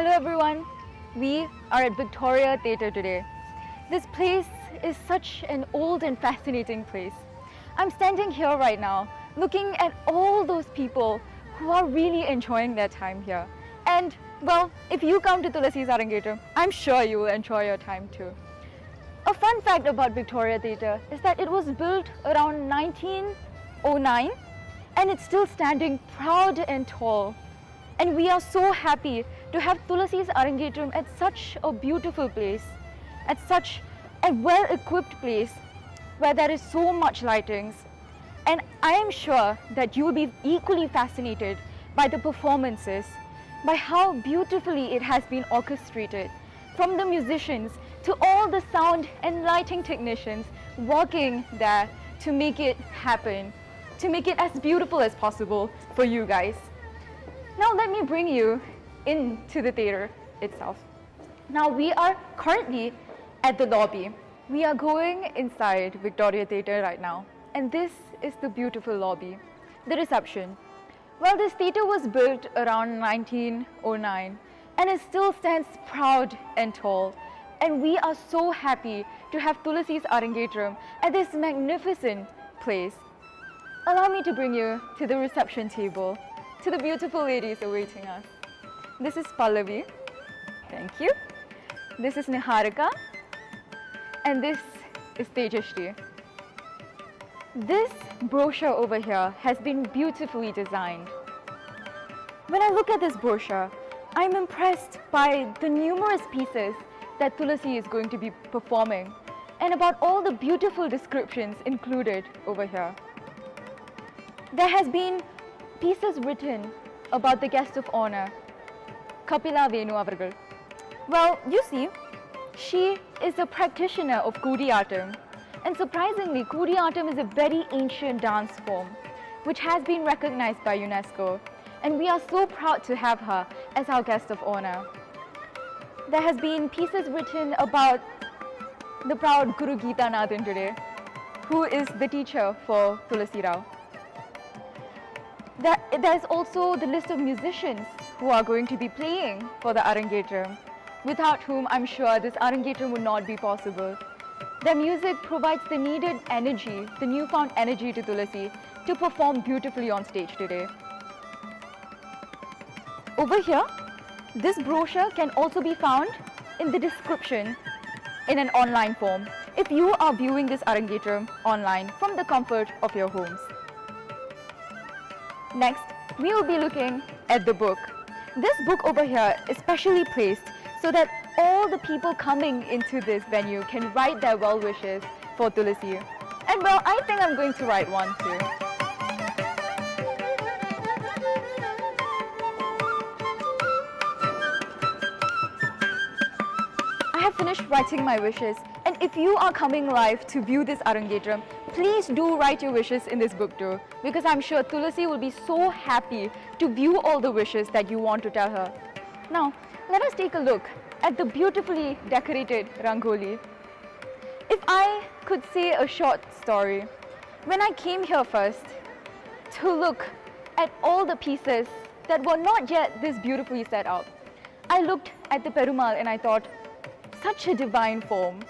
Hello everyone, we are at Victoria Theatre today. This place is such an old and fascinating place. I'm standing here right now looking at all those people who are really enjoying their time here. And well, if you come to Tulasi's Arangetram, I'm sure you will enjoy your time too. A fun fact about Victoria Theatre is that it was built around 1909 and it's still standing proud and tall. And we are so happy to have Thulasi's Arangetram at such a beautiful place, at such a well-equipped place where there is so much lightings. And I am sure that you will be equally fascinated by the performances, by how beautifully it has been orchestrated, from the musicians to all the sound and lighting technicians working there to make it happen, to make it as beautiful as possible for you guys. Now let me bring you into the theatre itself. Now we are currently at the lobby. We are going inside Victoria Theatre right now, and this is the beautiful lobby, the reception. Well, this theatre was built around 1909 and it still stands proud and tall. And we are so happy to have Thulasi's Arangetram at this magnificent place. Allow me to bring you to the reception table, to the beautiful ladies awaiting us. This is Pallavi. Thank you. This is Niharika. And this is Tejashri. This brochure over here has been beautifully designed. When I look at this brochure, I'm impressed by the numerous pieces that Thulasi is going to be performing and about all the beautiful descriptions included over here. There has been pieces written about the guest of honor, Kapila Venu avargal. Well, you see, she is a practitioner of Kudiyattam, and surprisingly, Kudiyattam is a very ancient dance form which has been recognized by UNESCO, and we are so proud to have her as our guest of honor. There has been pieces written about the proud Guru Geethanadhan today, who is the teacher for ThulasiRao. There's also the list of musicians who are going to be playing for the Arangetram, without whom I'm sure this Arangetram would not be possible. Their music provides the needed energy, the newfound energy to Thulasi to perform beautifully on stage today. Over here, this brochure can also be found in the description in an online form if you are viewing this Arangetram online from the comfort of your homes. Next, we will be looking at the book. This book over here is specially placed so that all the people coming into this venue can write their well wishes for Thulasi. And well, I think I'm going to write one too. I have finished writing my wishes, and if you are coming live to view this Arangetram, please do write your wishes in this book too, because I'm sure Thulasi will be so happy to view all the wishes that you want to tell her. Now, let us take a look at the beautifully decorated Rangoli. If I could say a short story, when I came here first to look at all the pieces that were not yet this beautifully set up, I looked at the Perumal and I thought, such a divine form.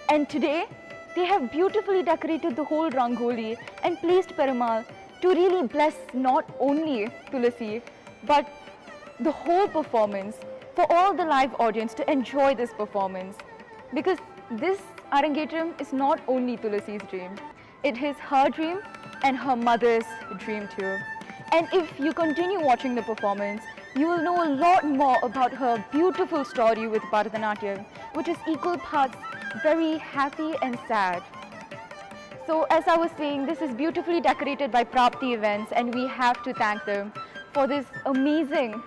And today, they have beautifully decorated the whole Rangoli and placed Perumal to really bless not only Thulasi, but the whole performance, for all the live audience to enjoy this performance. Because this Arangetram is not only Thulasi's dream, it is her dream and her mother's dream too. And if you continue watching the performance, you will know a lot more about her beautiful story with Bharatanatyam, which is equal parts very happy and sad. So as I was saying, this is beautifully decorated by Prapti Events, and we have to thank them for this amazing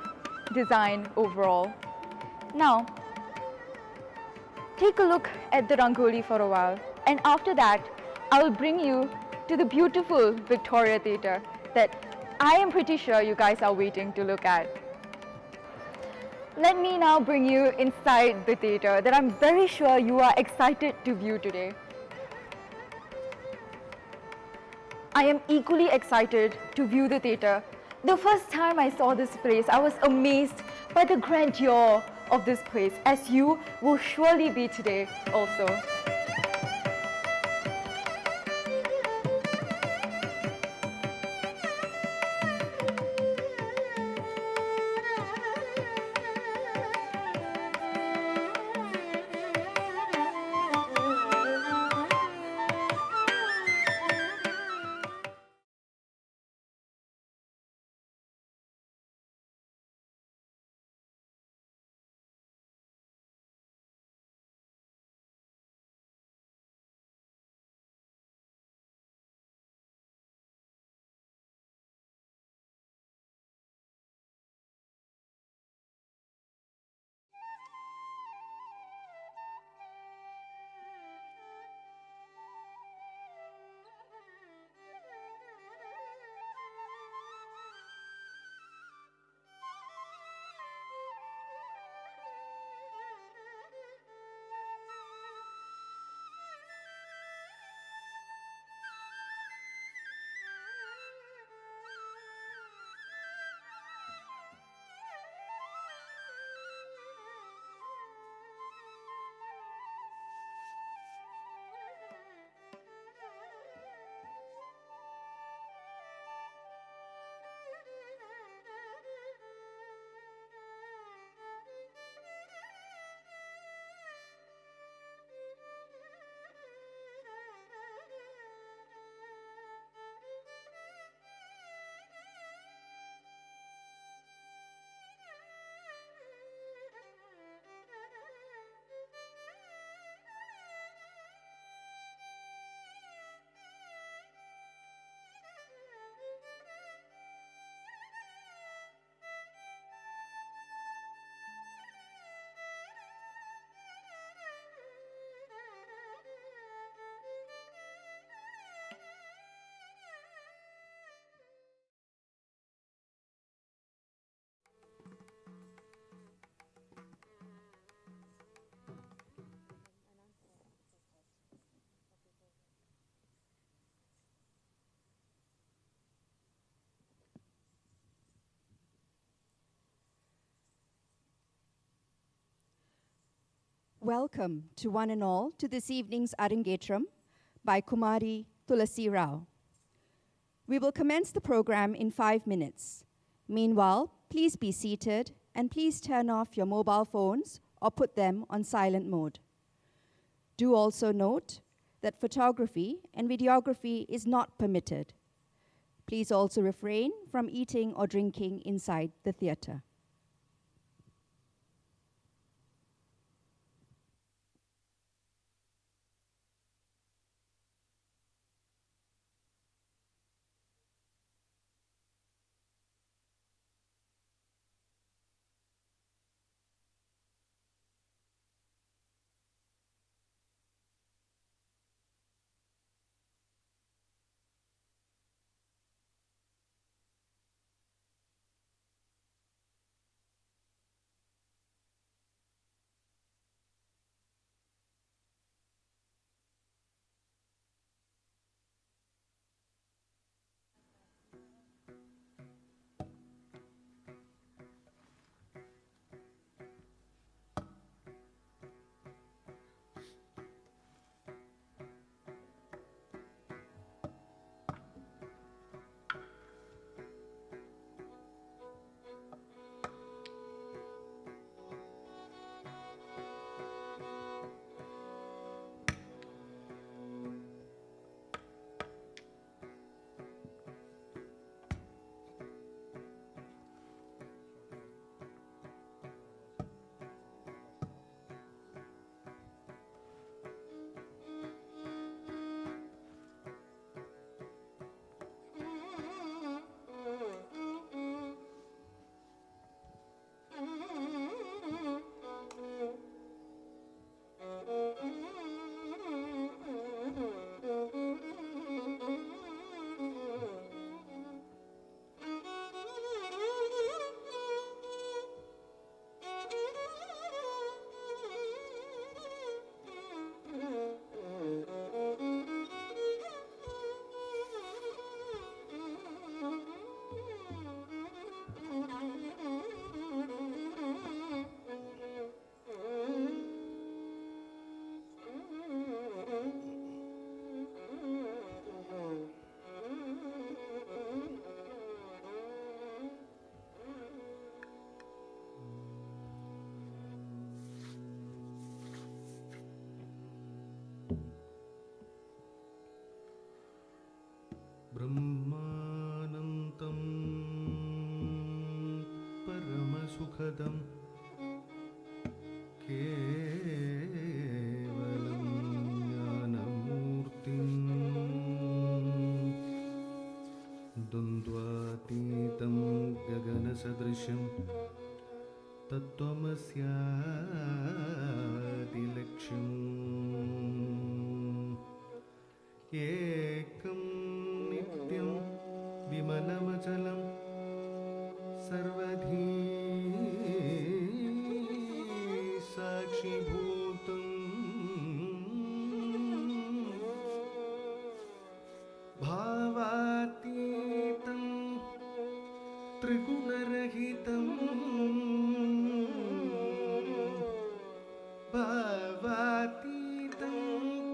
design overall. Now, take a look at the Rangoli for a while, and after that, I will bring you to the beautiful Victoria Theatre that I am pretty sure you guys are waiting to look at. Let me now bring you inside the theatre that I'm very sure you are excited to view today. I am equally excited to view the theatre The first time I saw this place, I was amazed by the grandeur of this place, as you will surely be today also. Welcome to one and all to this evening's Arangetram by Kumari ThulasiRao. We will commence the program in 5 minutes. Meanwhile, please be seated and please turn off your mobile phones or put them on silent mode. Do also note that photography and videography is not permitted. Please also refrain from eating or drinking inside the theatre. ब्रह्मानन्तं परमसुखदं केवलं ज्ञानमूर्तिं द्वन्द्वातीतं गगनसदृशं तत्त्वमस्यादिलक्ष्यम् एकं नित्यं विमलमचलं सर्वधी साक्षिभूतं भावातीतं त्रिगुणरहितं भावातीतं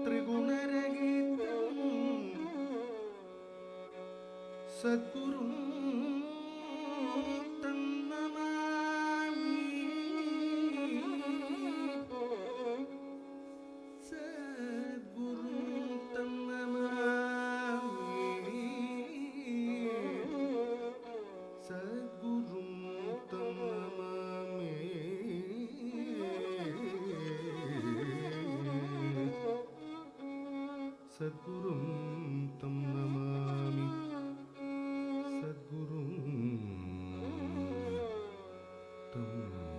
त्रिगुणरहितं सद्गुरुं तं नमामि सद्गुरुं तं नमामि सद्गुरुं तं नमामि सद्गुरुं तं नमामि सद्गुरुं तं नमामि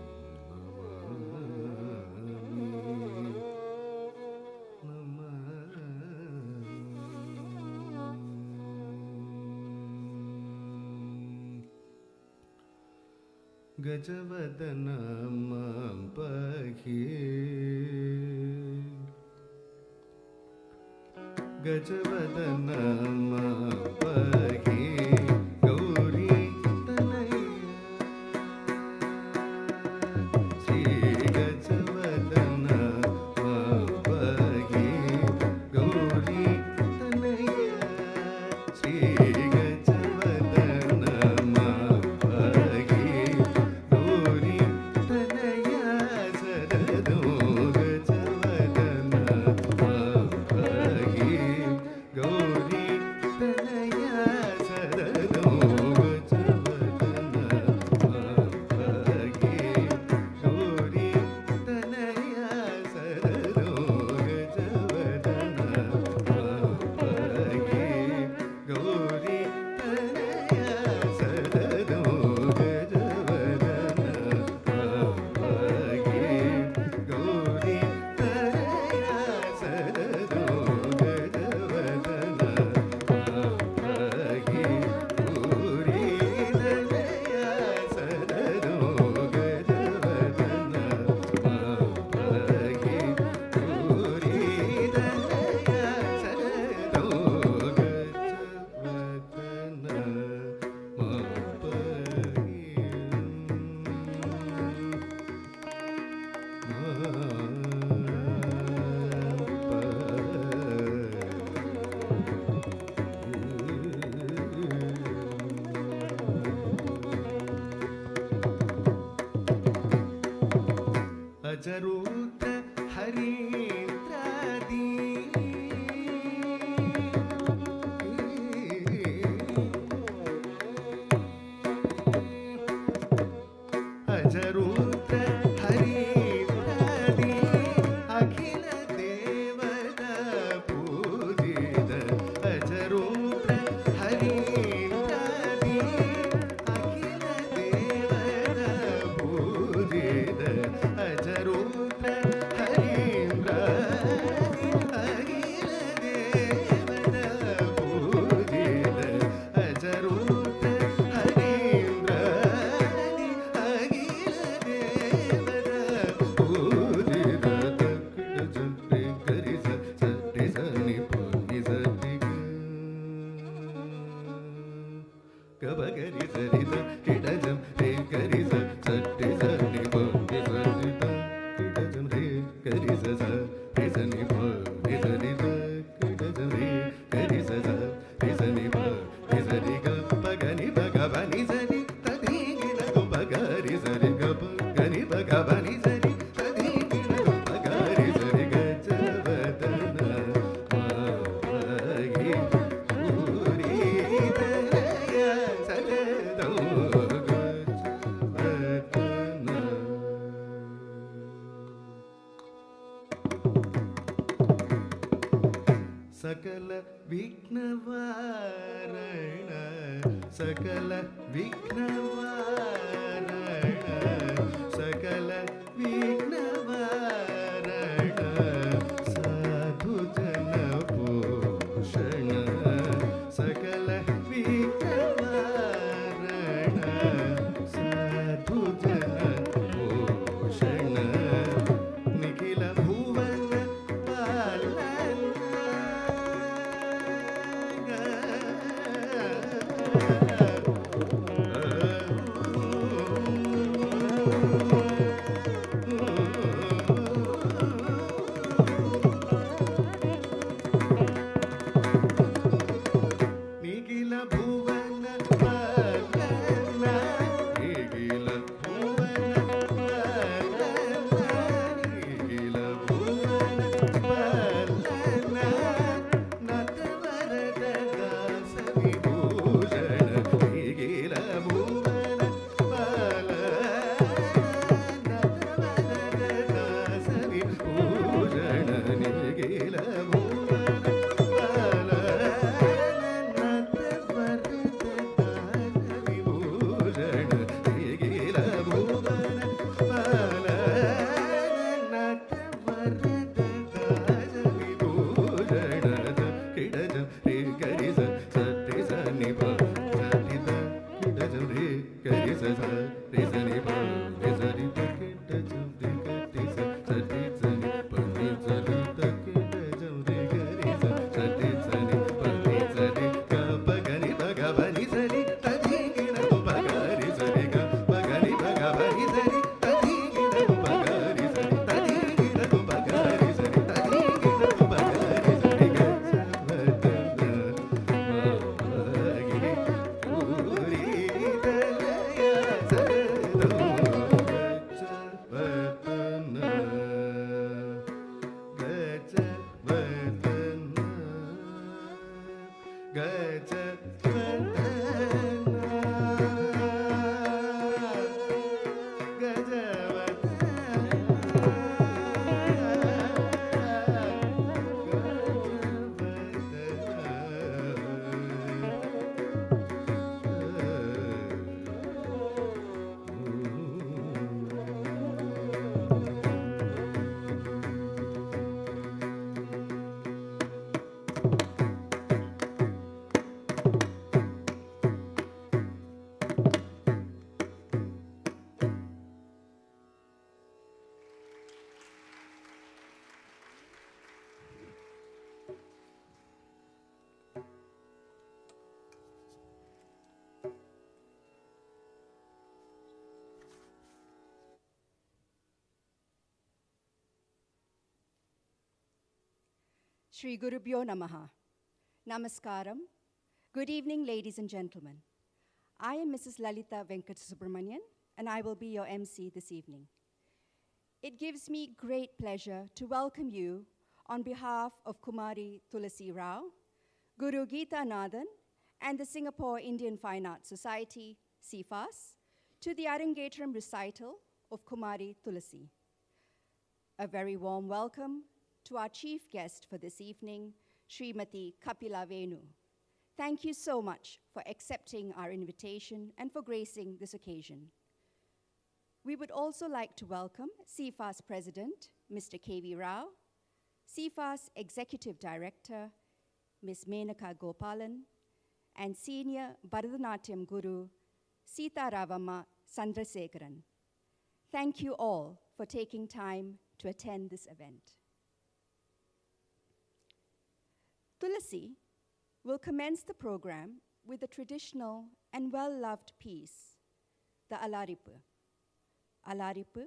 गजवदना मां पाहि गजवदना मां पाहि गौरी तनया श्री गजवदना मां पाहि गौरी तनया श्री गजवदना मां पाहि गौरी तनया शरणो गजवदना मां पाहि गौरी तनया शरणो गजवदना मां पाहि गौरी तनया शरणो गजवदना मां पाहि गौरी तनया शरणो गजवदना मां पाहि गौरी तनया शरणो गजवदना मां पाहि गौरी तनया शरणो गजवदना मां पाहि गौरी तनया शरणो गजवदना मां अजरूत हरिद्रादि अजरूत हरिद्रादि अखिल देवता पूजित अजरूत हरिद्रादि अखिल देवता पूजित अजरूत हरिद्रादि अखिल देवता पूजित अजरूत हरिद्रादि अखिल देवता पूजित तक्किट जंत्रे करि सत्ति सनि पुनि सति गबगरि सरित किडजम रे करि सत्ति सनि पुनि सति किडजम रे करि स रे सनि पुनि सति किडजम रे करि स रे सनि पुनि सति गपगनि भगवनि सनि तदिगिन गपगरि सरि गपगनि भगवनि सरि तदिगिन गपगरि सरि गजवदना मां पाहि गौरी सकल विघ्नवारण सकल विघ्नवारण सकल विघ्नवारण साधु जन पोषण सकल विघ्नवारण साधु जन पोषण निखिल भुवन पालन निखिल भुवन पालन निखिल भुवन पालन निखिल भुवन पालन नटवरद दास विभूषण निखिल भुवन पालन नटवरद दास विभूषण निखिल भुवन Shri Gurubhyo Namaha. Namaskaram. Good evening, ladies and gentlemen. I am Mrs. Lalita Venkatasubramanian, and I will be your MC this evening. It gives me great pleasure to welcome you on behalf of Kumari ThulasiRao, Guru Geethanadhan, and the Singapore Indian Fine Arts Society, CFAS, to the Arangetram recital of Kumari Thulasi. A very warm welcome to our chief guest for this evening, Srimati Kapila Venu. Thank you so much for accepting our invitation and for gracing this occasion. We would also like to welcome CFAS President, Mr. K.V. Rao, CFAS Executive Director, Ms. Menaka Gopalan, and Senior Bharatanatyam Guru, Sita Ravamma Sandrasekharan. Thank you all for taking time to attend this event. Thulasi will commence the program with a traditional and well-loved piece, the Alaripu. Alaripu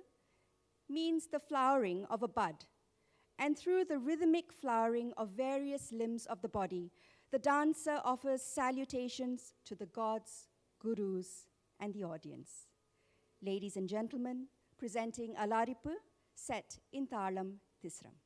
means the flowering of a bud, and through the rhythmic flowering of various limbs of the body, the dancer offers salutations to the gods, gurus, and the audience. Ladies and gentlemen, presenting Alaripu, set in Thalam Tisram.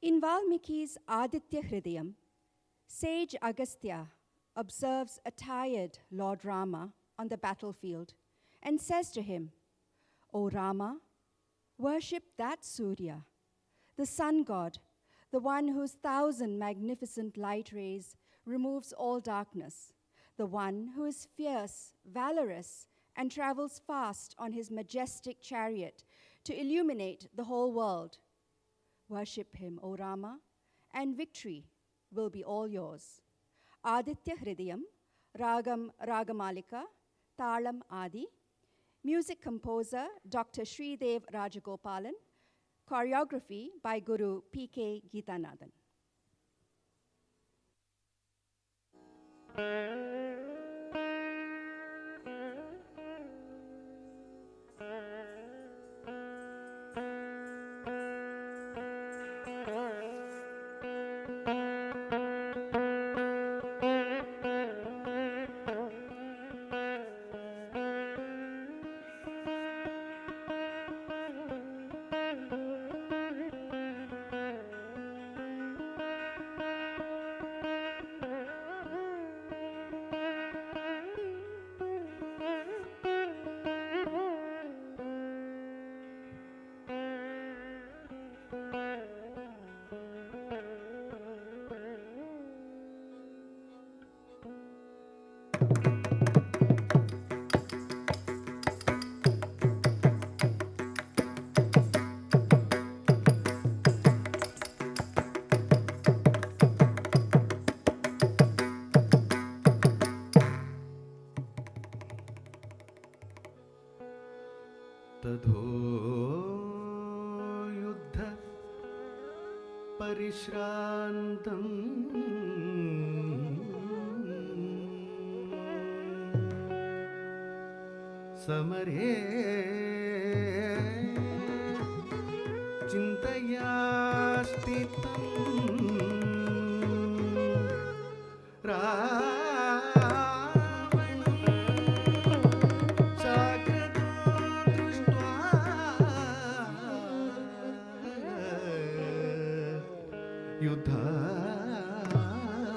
In Valmiki's Aditya Hridayam, sage Agastya observes a tired Lord Rama on the battlefield and says to him, "O Rama, worship that Surya, the sun god, the one whose 1,000 magnificent light rays removes all darkness, the one who is fierce, valorous, and travels fast on his majestic chariot to illuminate the whole world. Worship him, O Rama, and victory will be all yours." Aditya Hridayam, Ragam Ragamalika, Talam Adi. Music composer Dr. Sridev Rajagopalan. Choreography by Guru P.K. Geethanadhan. പരിശ്രാന്തം സമരേ ചിന്തയാ സ്ഥിതം രാവണം സാഗ്രതോ ദൃഷ്ട്വാ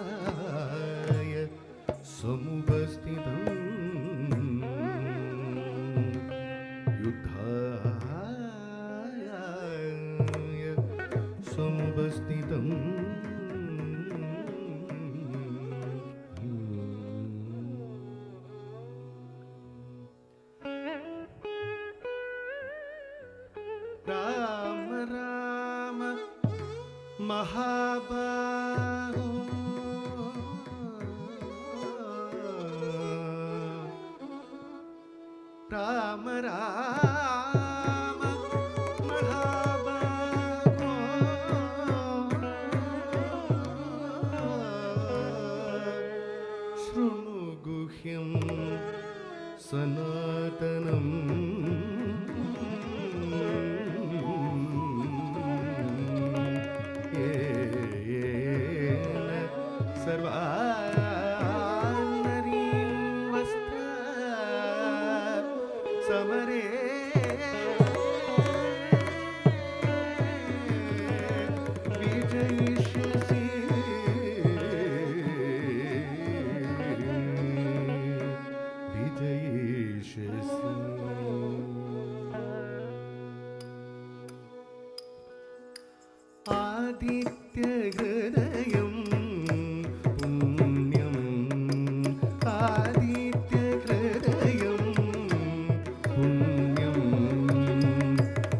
യുദ്ധായ സമുപസ്ഥിതം യുദ്ധായ സമുപസ്ഥിതം Rama Rama മഹാബാഹോ Rama Rama മഹാബാഹോ ശൃണു ഗുഹ്യം സനാതനം സമരേ വിജയിഷ്യസി വിജയിഷ്യസി ആദിത്യഹൃദയം പുണ്യം ആദിത്യഹൃദയം പുണ്യം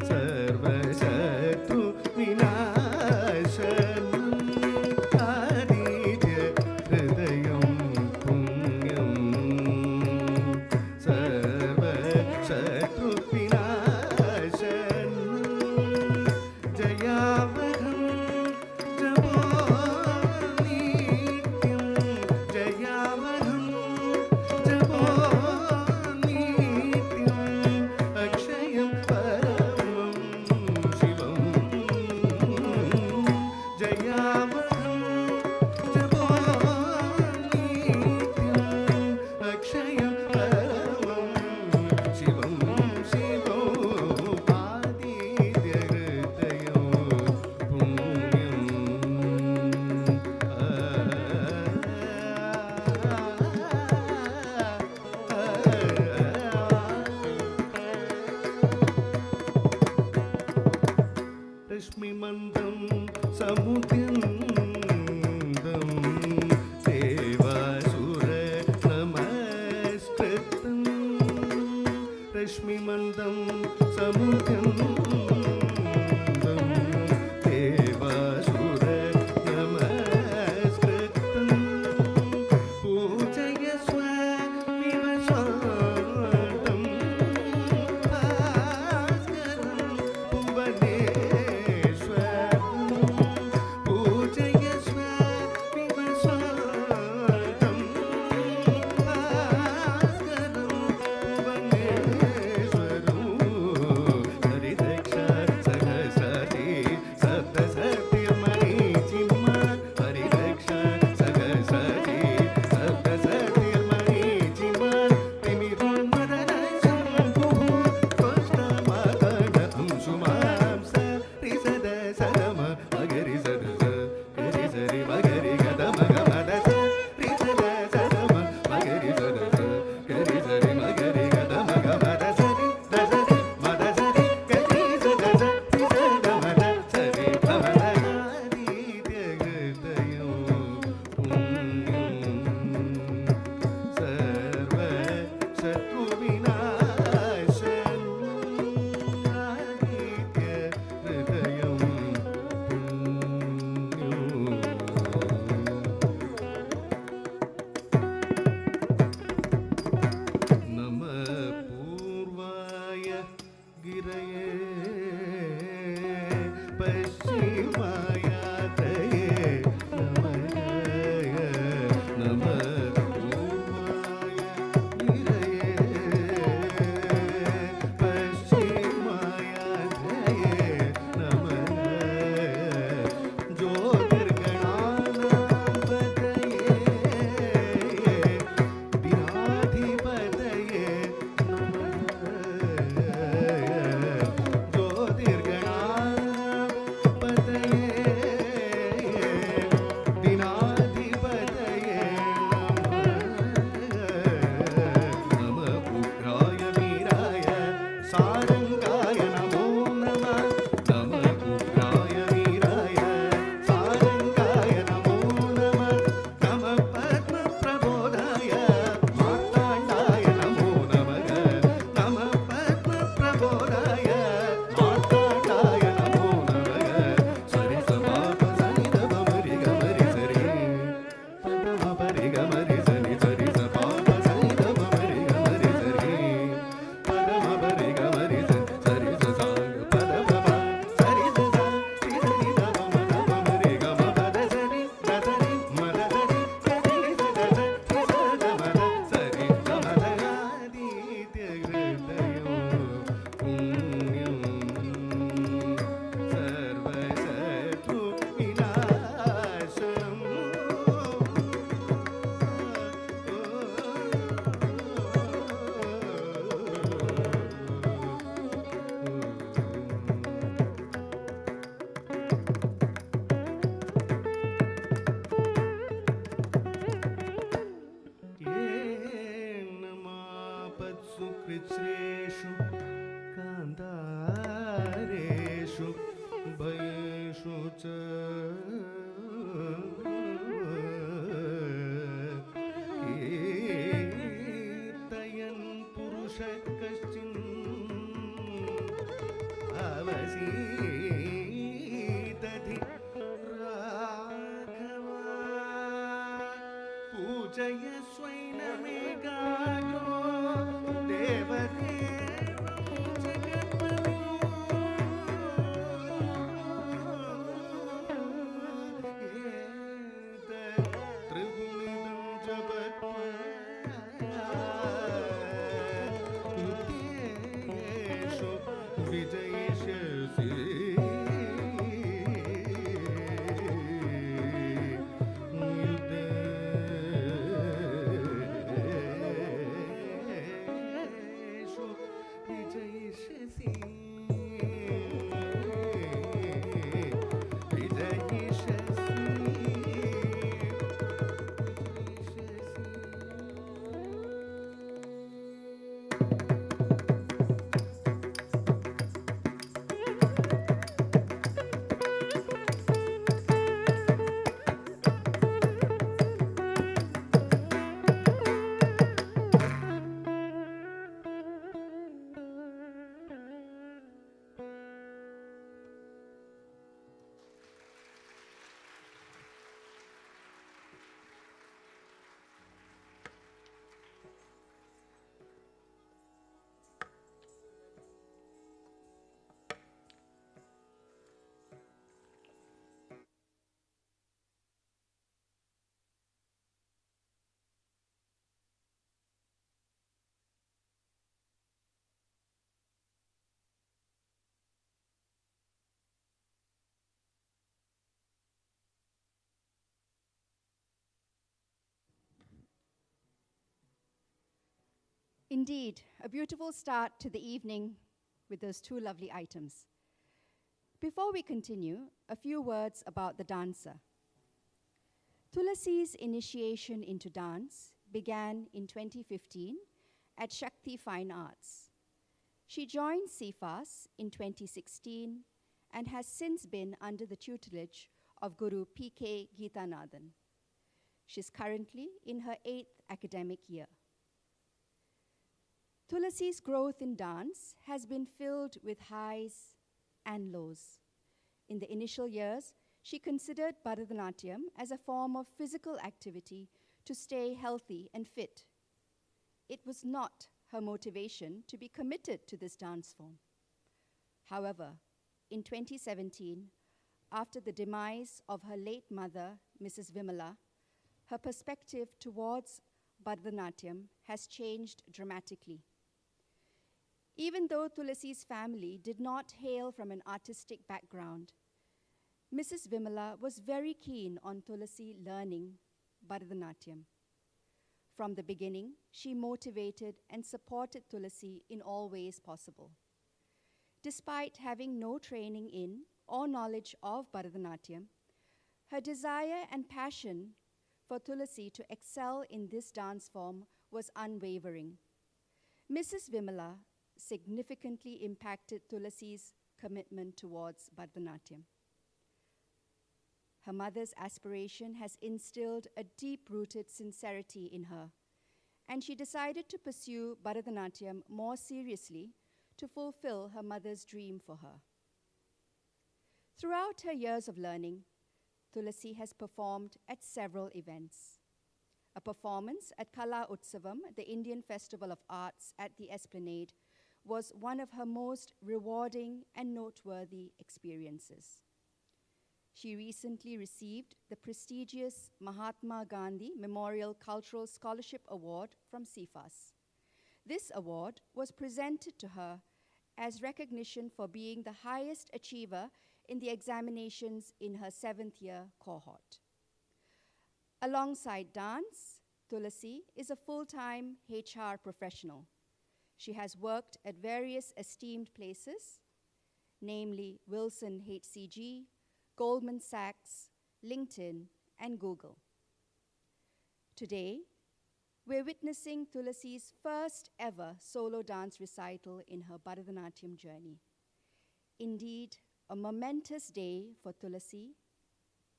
സർവശത്രു വിനാശനം ആദിത്യഹൃദയം പുണ്യം സർവശത്രു വിനാശനം ജയാവഹം ജപോ നിത്യം ജയാവഹം ജപോ നിത്യം അക്ഷയം പരമം ശിവം ജയാവഹം ജപോ നിത്യം അക്ഷയം പരമം ശിവം ശിവോ ആദിത്യഹൃദയോ പുണ്യം രശ്മിമന്ദം സമുദ്യന്തം ദേവാസുര നമസ്കൃതം രശ്മിമന്ദം സമുദ്യന്തം ദേവാസുര നമസ്കൃതം പൂജയസ്വ വിവസ്വാന്തം ഭാസ്കരം ഭുവനേശ്വരം പൂജയസ്വ വിവസ്വാന്തം ഭാസ്കരം ഭുവനേശ്വരം ഹരിദക്ഷ कीर्तयन् पुरुषः कश्चिन् अवसीदधि राघवा पूजयस्वैनमेकाग्रो देवदेवं त्रिगुणिदं जपत्वा युद्धेषु विजयिष्यसि युद्धेषु विजयिष्यसि Indeed, a beautiful start to the evening with those two lovely items. Before we continue, a few words about the dancer. Thulasi's initiation into dance began in 2015 at Shakti Fine Arts. She joined CFAS in 2016 and has since been under the tutelage of Guru P.K. Geethanadhan. She's currently in her 8th academic year. Thulasi's growth in dance has been filled with highs and lows. In the initial years, she considered Bharatanatyam as a form of physical activity to stay healthy and fit. It was not her motivation to be committed to this dance form. However, in 2017, after the demise of her late mother, Mrs. Vimala, her perspective towards Bharatanatyam has changed dramatically. Even though Thulasi's family did not hail from an artistic background, Mrs. Vimala was very keen on Thulasi learning Bharatanatyam. From the beginning, she motivated and supported Thulasi in all ways possible. Despite having no training in or knowledge of Bharatanatyam, her desire and passion for Thulasi to excel in this dance form was unwavering. Mrs. Vimala significantly impacted Thulasi's commitment towards Bharatanatyam. Her mother's aspiration has instilled a deep-rooted sincerity in her, and she decided to pursue Bharatanatyam more seriously to fulfill her mother's dream for her. Throughout her years of learning, Thulasi has performed at several events. A performance at Kala Utsavam, the Indian Festival of Arts at the Esplanade, was one of her most rewarding and noteworthy experiences. She recently received the prestigious Mahatma Gandhi Memorial Cultural Scholarship Award from CFAS. This award was presented to her as recognition for being the highest achiever in the examinations in her 7th year cohort. Alongside dance, Thulasi is a full-time HR professional. She has worked at various esteemed places, namely Wilson HCG, Goldman Sachs, LinkedIn, and Google. Today, we're witnessing Thulasi's first ever solo dance recital in her Bharatanatyam journey. Indeed, a momentous day for Thulasi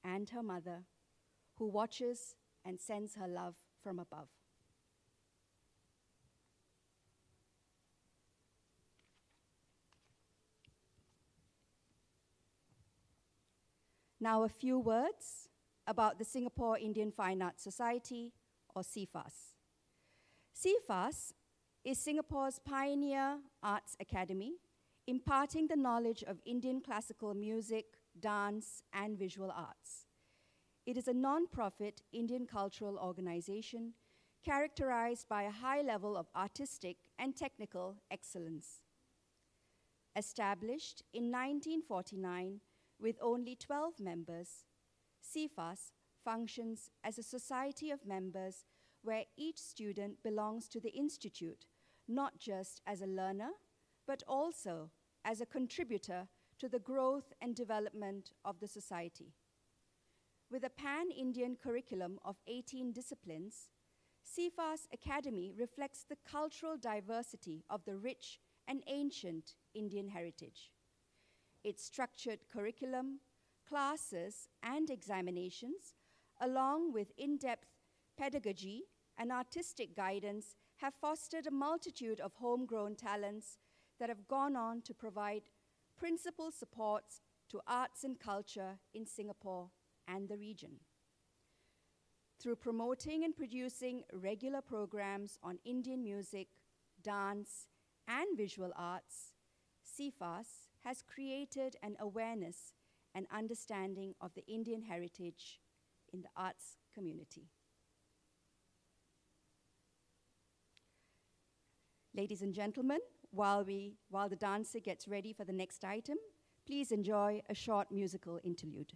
and her mother, who watches and sends her love from above. Now, a few words about the Singapore Indian Fine Arts Society, or SIFAS. SIFAS is Singapore's pioneer arts academy, imparting the knowledge of Indian classical music, dance, and visual arts. It is a non-profit Indian cultural organization characterized by a high level of artistic and technical excellence. Established in 1949 with only 12 members, SIFAS functions as a society of members where each student belongs to the institute, not just as a learner, but also as a contributor to the growth and development of the society. With a pan-Indian curriculum of 18 disciplines, SIFAS Academy reflects the cultural diversity of the rich and ancient Indian heritage. Its structured curriculum, classes, and examinations, along with in-depth pedagogy and artistic guidance, have fostered a multitude of homegrown talents that have gone on to provide principal supports to arts and culture in Singapore and the region. Through promoting and producing regular programs on Indian music, dance, and visual arts, SIFAS has created an awareness and understanding of the Indian heritage in the arts community. Ladies and gentlemen, while the dancer gets ready for the next item, please enjoy a short musical interlude.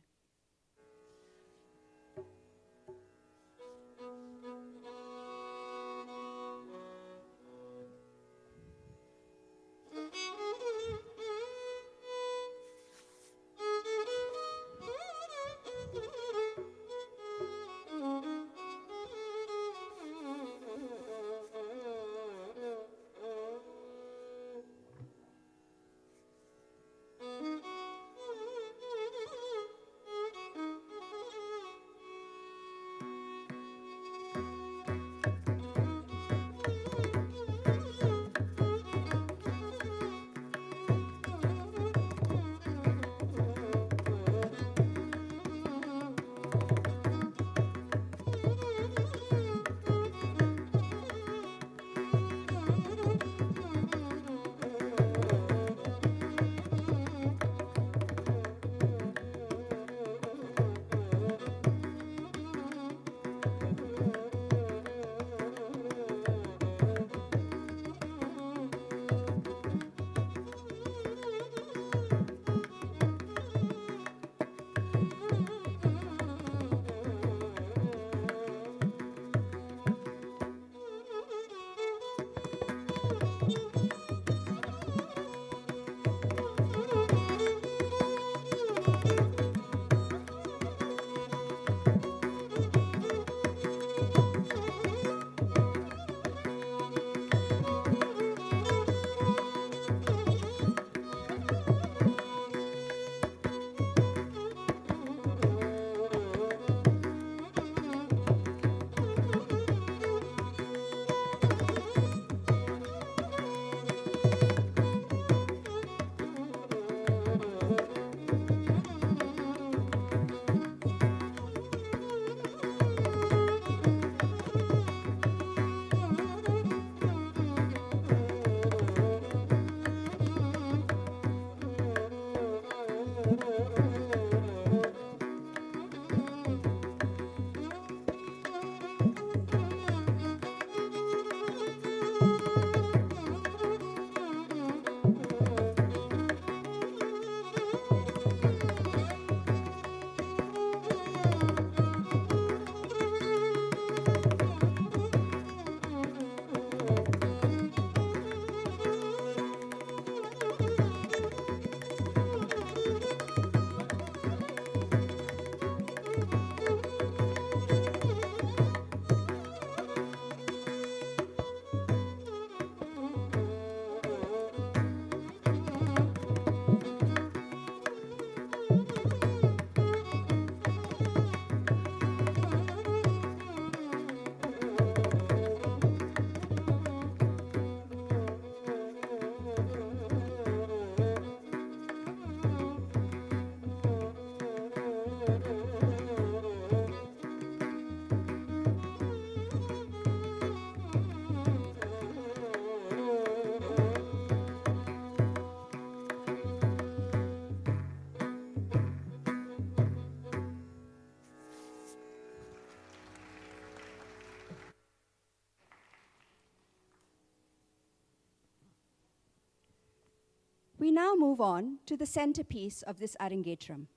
We now move on to the centerpiece of this Arangetram,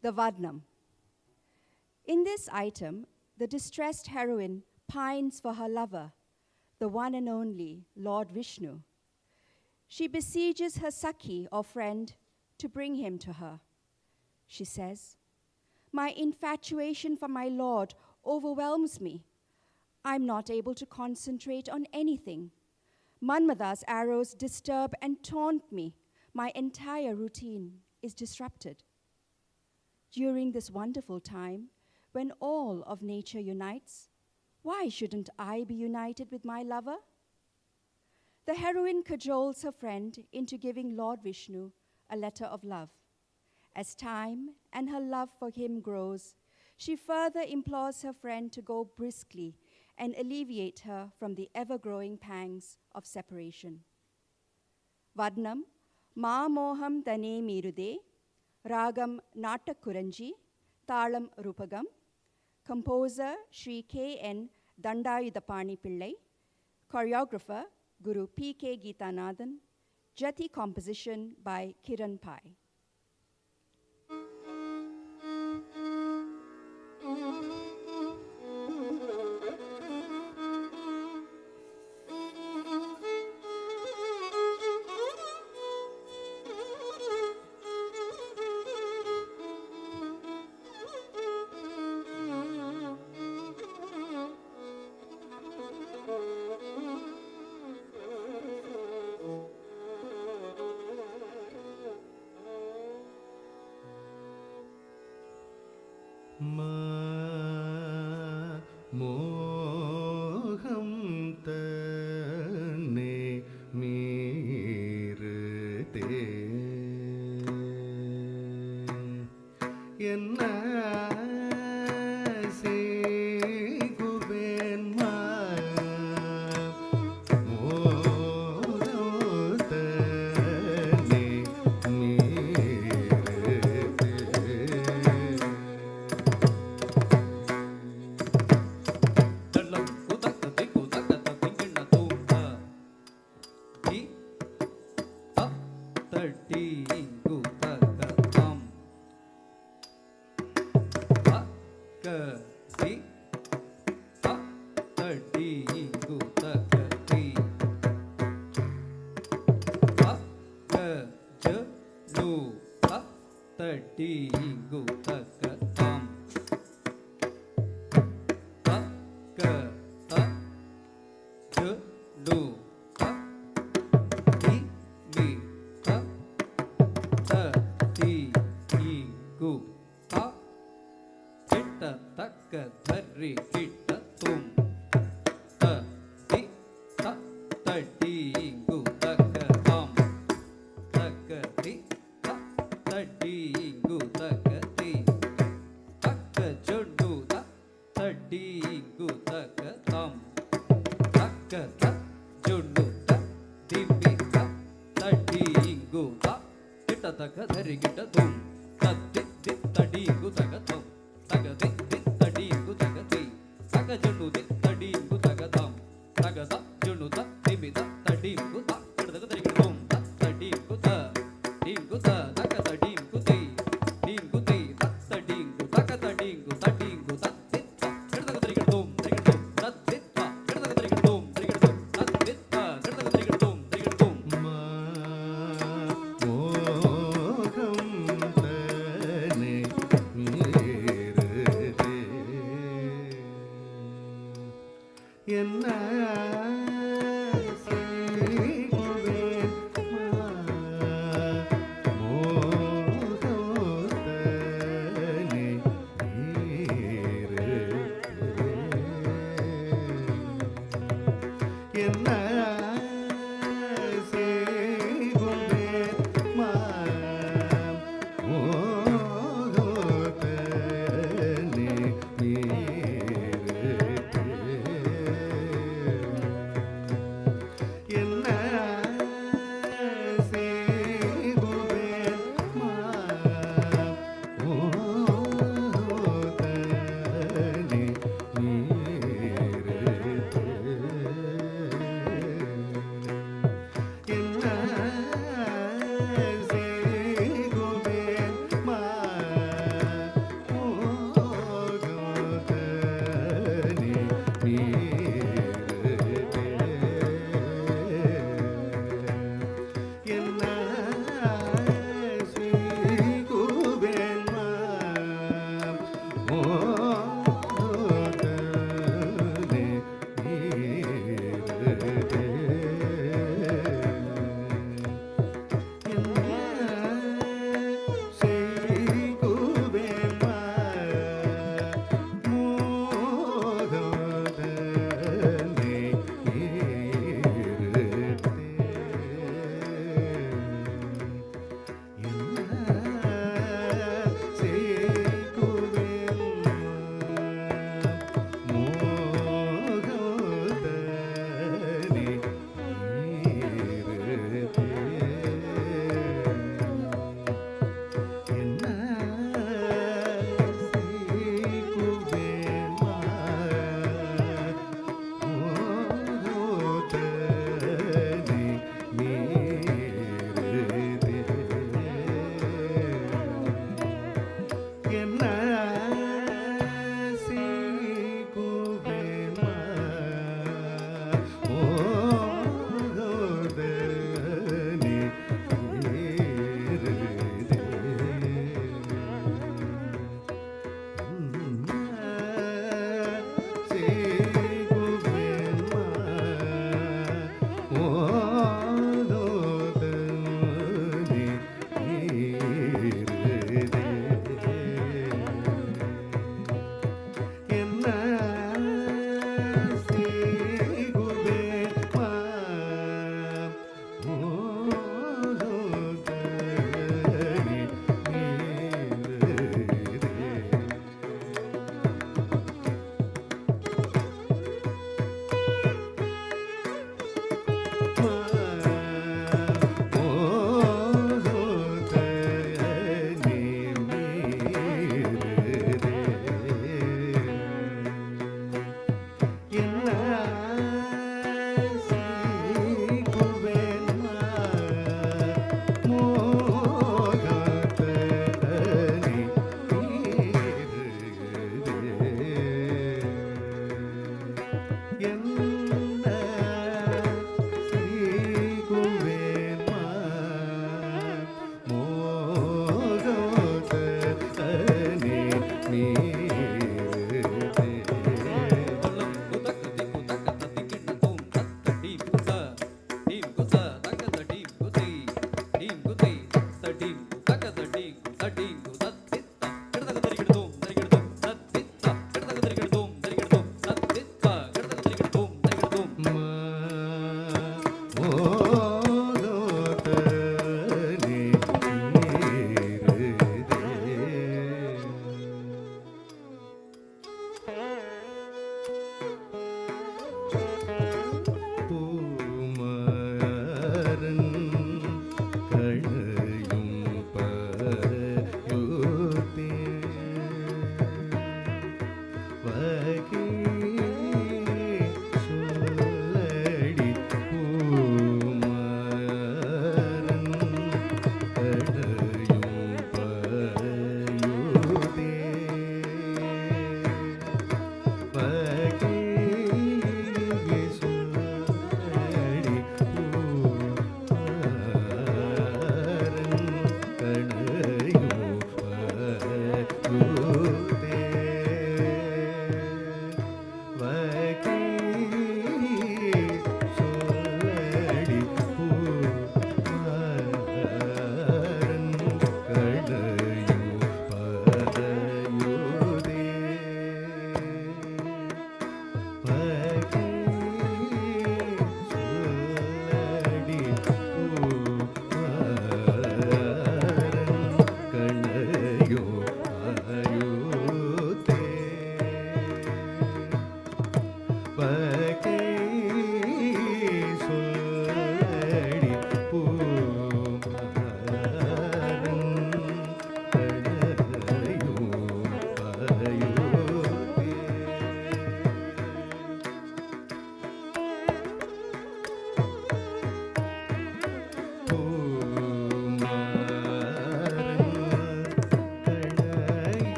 the Vadnam. In this item, the distressed heroine pines for her lover, the one and only Lord Vishnu. She besieges her Sakhi or friend to bring him to her. She says, "My infatuation for my Lord overwhelms me. I'm not able to concentrate on anything. Manmada's arrows disturb and taunt me. My entire routine is disrupted." During this wonderful time, when all of nature unites, why shouldn't I be united with my lover? The heroine cajoles her friend into giving Lord Vishnu a letter of love. As time and her love for him grows, she further implores her friend to go briskly and alleviate her from the ever-growing pangs of separation. Vadnam, Ma Moham Dane Mirude, Ragam Natakuranji, Talam Rupagam, composer Sri K.N. Dandayudapani Pillai, choreographer Guru P.K. Geethanadhan, Jati composition by Kiran Pai. மோகம் தன்னை மீறுதே என்ன செய்குவேன் மோகம் தன்னை மீறுதே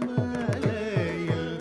மலையில்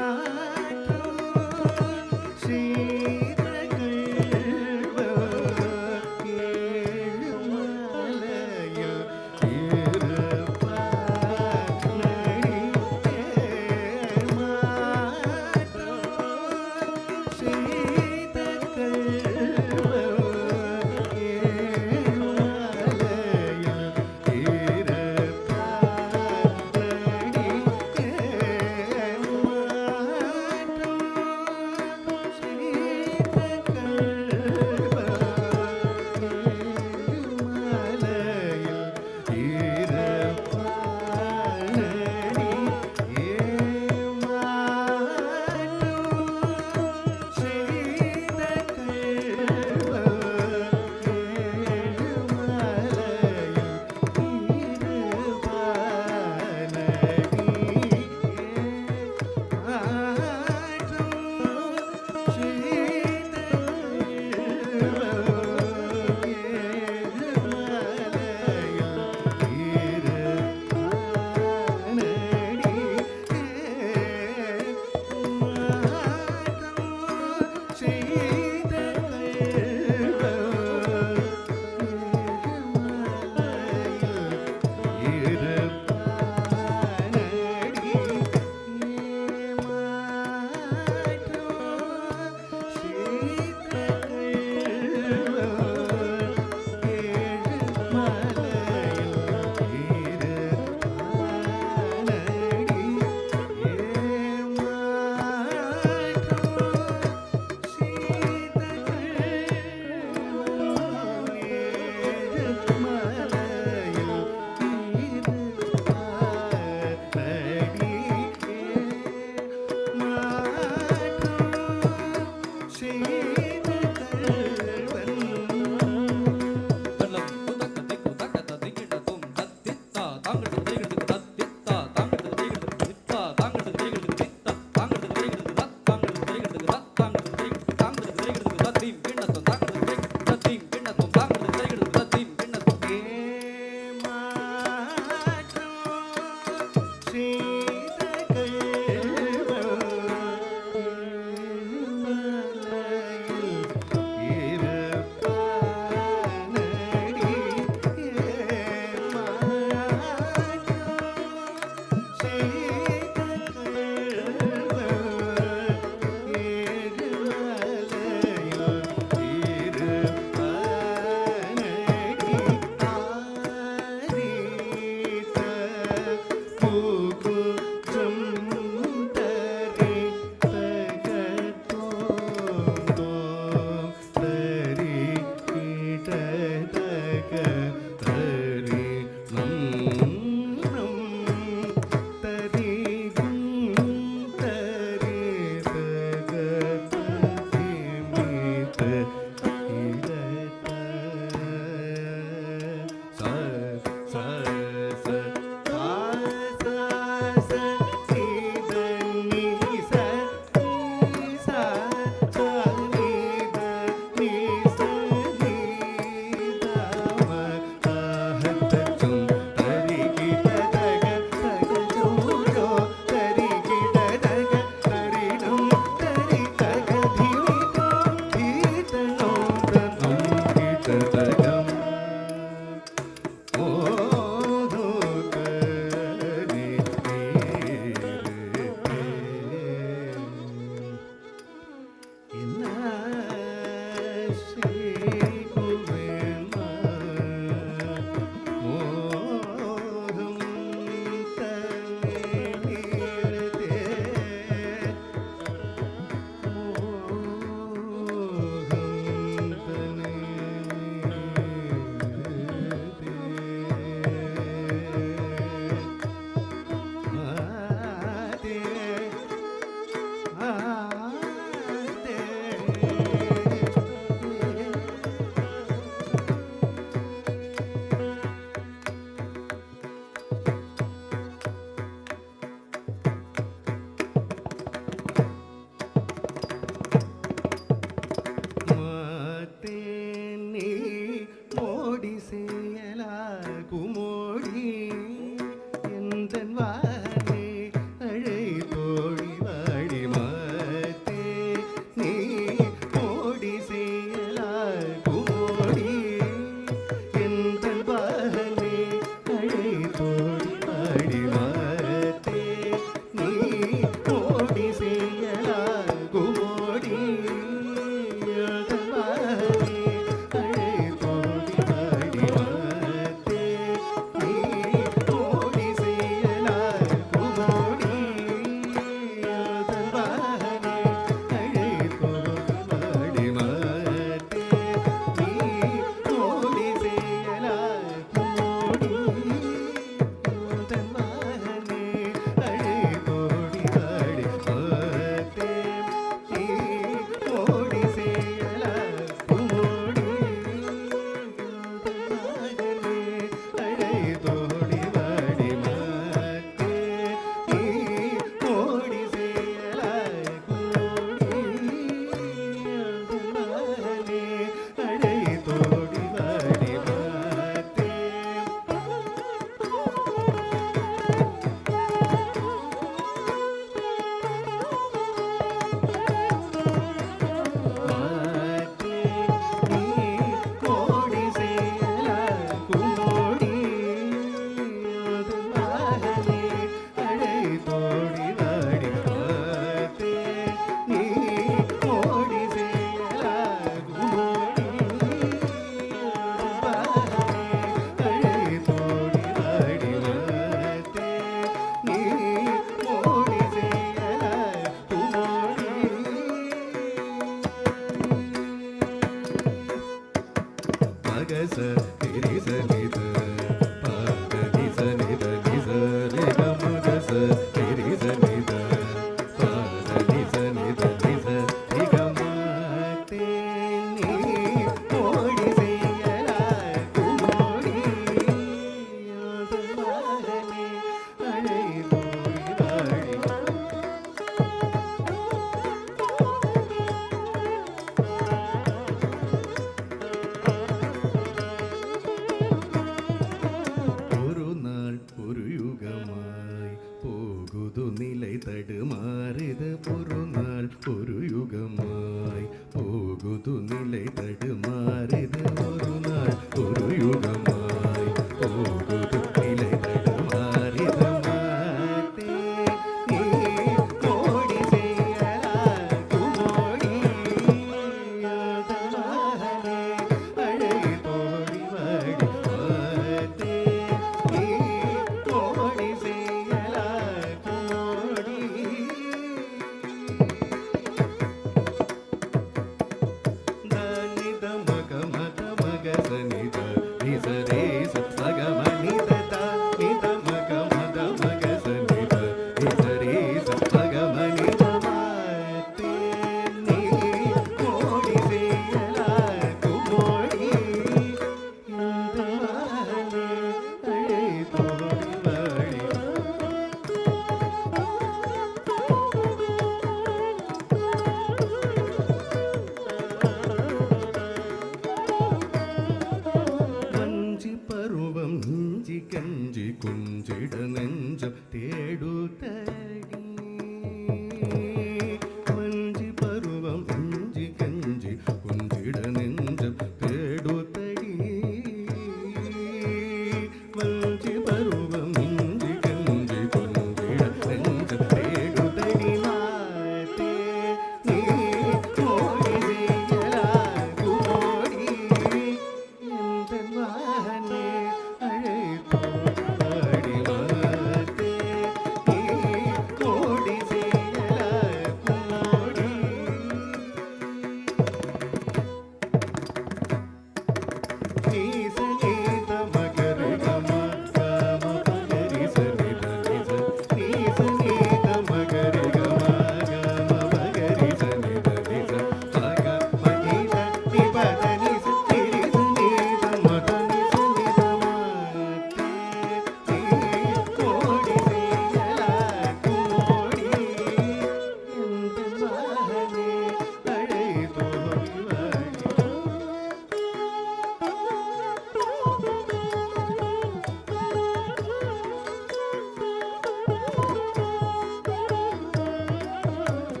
பயமென்னடி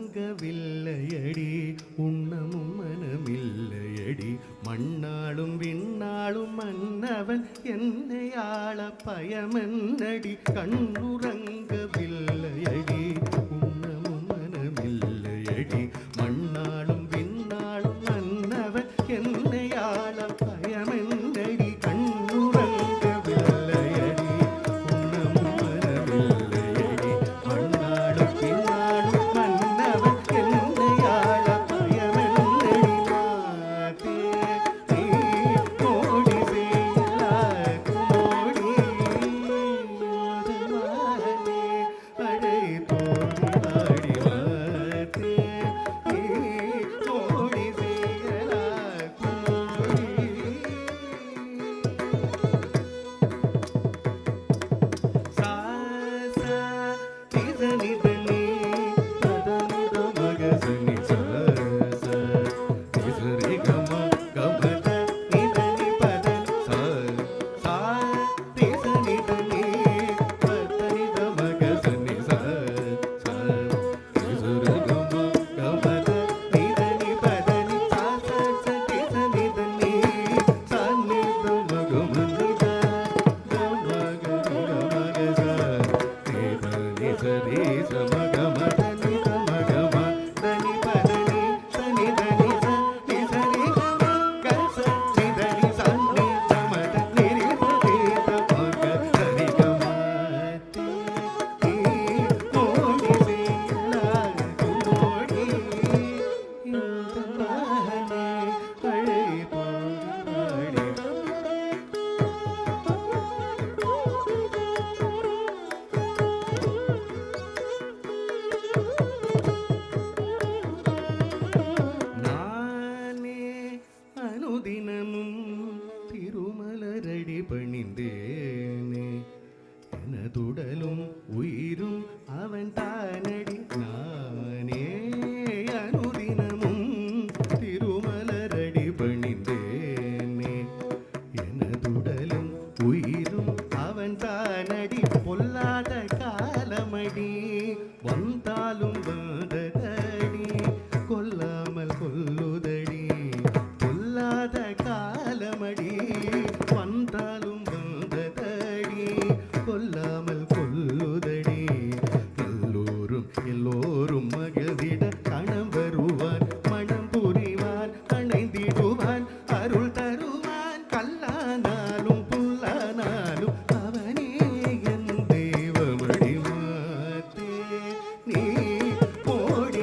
கண்ணுறங்கவில்லையடி உன்னமும் மனமில்லையடி மண்ணாளும் விண்ணாளும் மன்னவன் என்னையாள பயமென்னடி கண்ணுறங்கவில்லையடி உன்னமும் மனமில்லையடி மண்ணாளும் விண்ணாளும் மன்னவன் என்னையாள பயமென்னடி மாதே நீ கோடி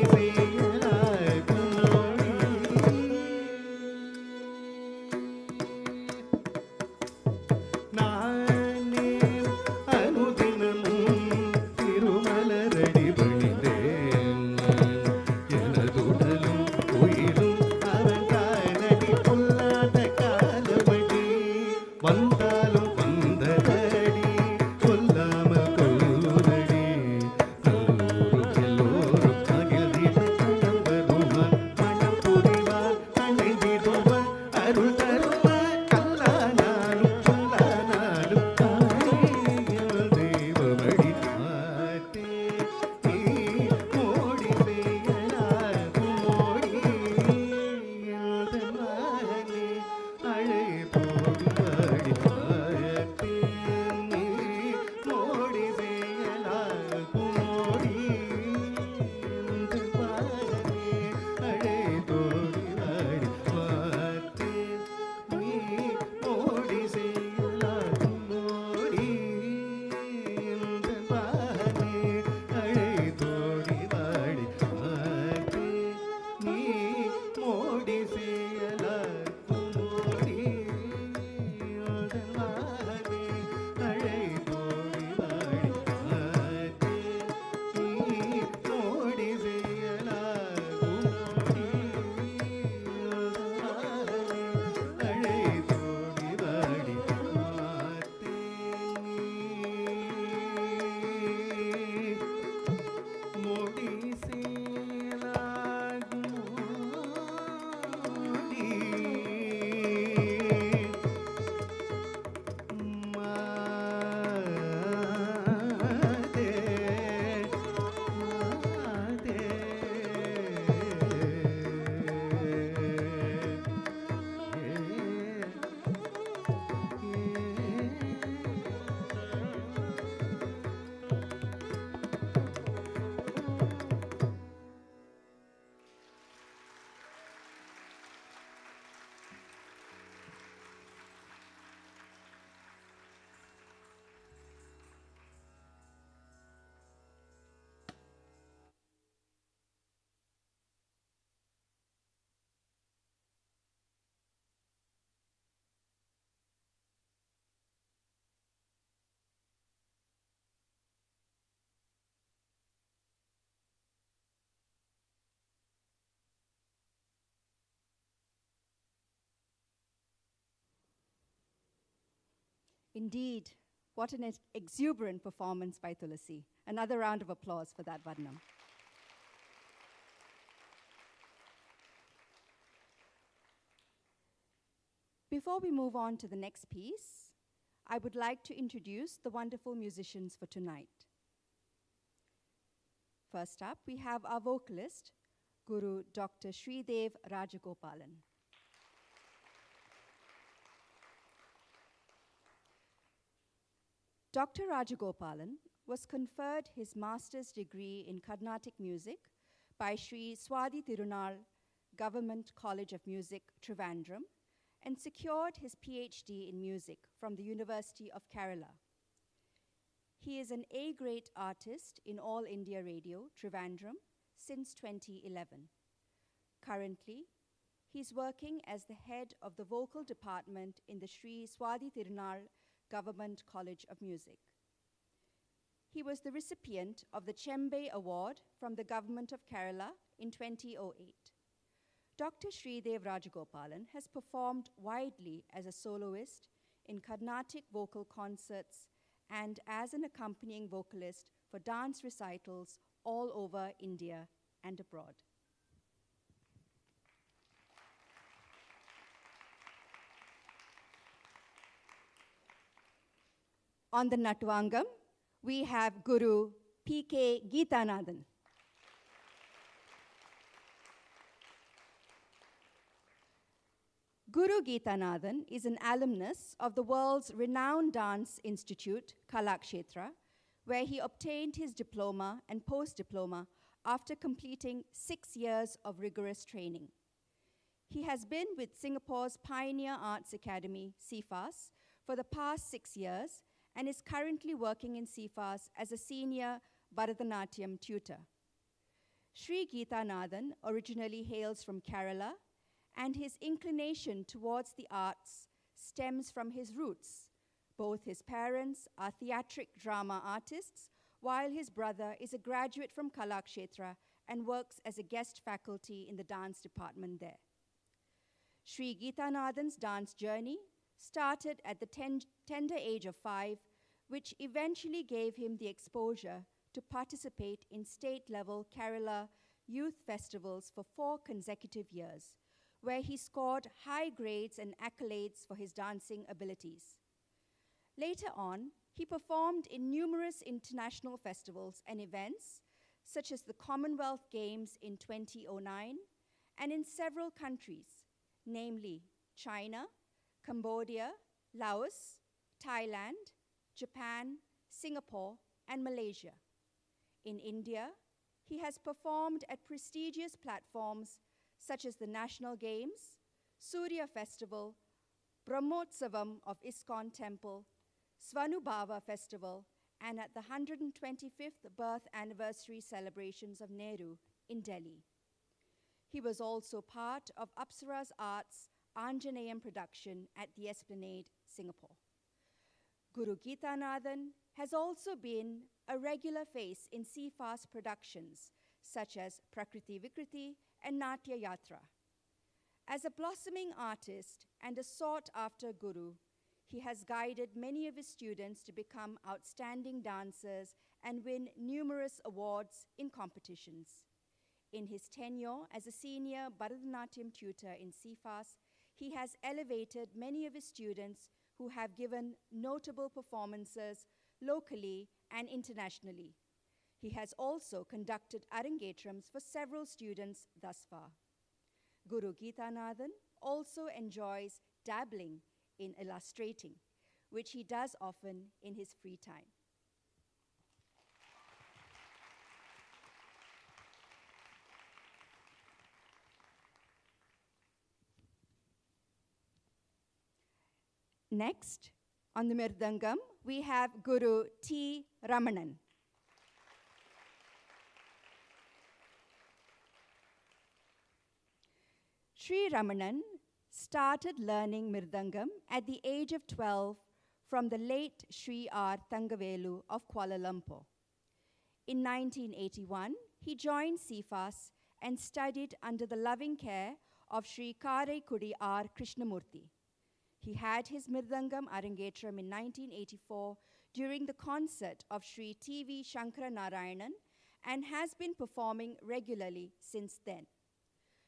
Indeed, what an exuberant performance by Thulasi. Another round of applause for that, Vadnam. Before we move on to the next piece, I would like to introduce the wonderful musicians for tonight. First up, we have our vocalist, Guru Dr. Sridev Rajagopalan. Dr. Rajagopalan was conferred his master's degree in Carnatic music by Sri Swadi Tirunal Government College of Music, Trivandrum, and secured his PhD in music from the University of Kerala. He is an A-grade artist in All India Radio, Trivandrum, since 2011. Currently, he's working as the head of the vocal department in the Sri Swadi Tirunal Government College of Music. He was the recipient of the Chembe Award from the Government of Kerala in 2008. Dr. Sridev Rajagopalan has performed widely as a soloist in Carnatic vocal concerts and as an accompanying vocalist for dance recitals all over India and abroad. On the Natvangam, we have Guru P.K. Geethanadhan. Guru Geethanadhan is an alumnus of the world's renowned dance institute, Kalakshetra, where he obtained his diploma and post-diploma after completing 6 years of rigorous training. He has been with Singapore's Pioneer Arts Academy, CIFAS, for the past 6 years and is currently working in CIFAS as a senior Bharatanatyam tutor. Sri Geethanadhan originally hails from Kerala, and his inclination towards the arts stems from his roots. Both his parents are theatric drama artists, while his brother is a graduate from Kalakshetra and works as a guest faculty in the dance department there. Sri Geethanadhan's dance journey started at the tender age of 5, which eventually gave him the exposure to participate in state-level Kerala youth festivals for 4 consecutive years, where he scored high grades and accolades for his dancing abilities. Later on, he performed in numerous international festivals and events, such as the Commonwealth Games in 2009, and in several countries, namely China, Cambodia, Laos, Thailand, Japan, Singapore, and Malaysia. In India, he has performed at prestigious platforms such as the National Games, Surya Festival, Brahmotsavam of ISKCON Temple, Svanubhava Festival, and at the 125th birth anniversary celebrations of Nehru in Delhi. He was also part of Apsara's Arts Anjaneyam production at the Esplanade, Singapore. Guru Geethanadhan has also been a regular face in CFA's productions, such as Prakriti Vikriti and Natya Yatra. As a blossoming artist and a sought-after guru, he has guided many of his students to become outstanding dancers and win numerous awards in competitions. In his tenure as a senior Bharatanatyam tutor in CFAS, he has elevated many of his students who have given notable performances locally and internationally. He has also conducted Arangetrams for several students thus far. Guru Geethanadhan also enjoys dabbling in illustrating, which he does often in his free time. Next, on the Mirdangam, we have Guru T. Ramanan. Sri Ramanan started learning Mirdangam at the age of 12 from the late Sri R. Thangavelu of Kuala Lumpur. In 1981, he joined CFAS and studied under the loving care of Sri Karaikudi R. Krishnamurti. He had his Mirdangam Arangetram in 1984 during the concert of Sri T.V. Shankara Narayanan and has been performing regularly since then.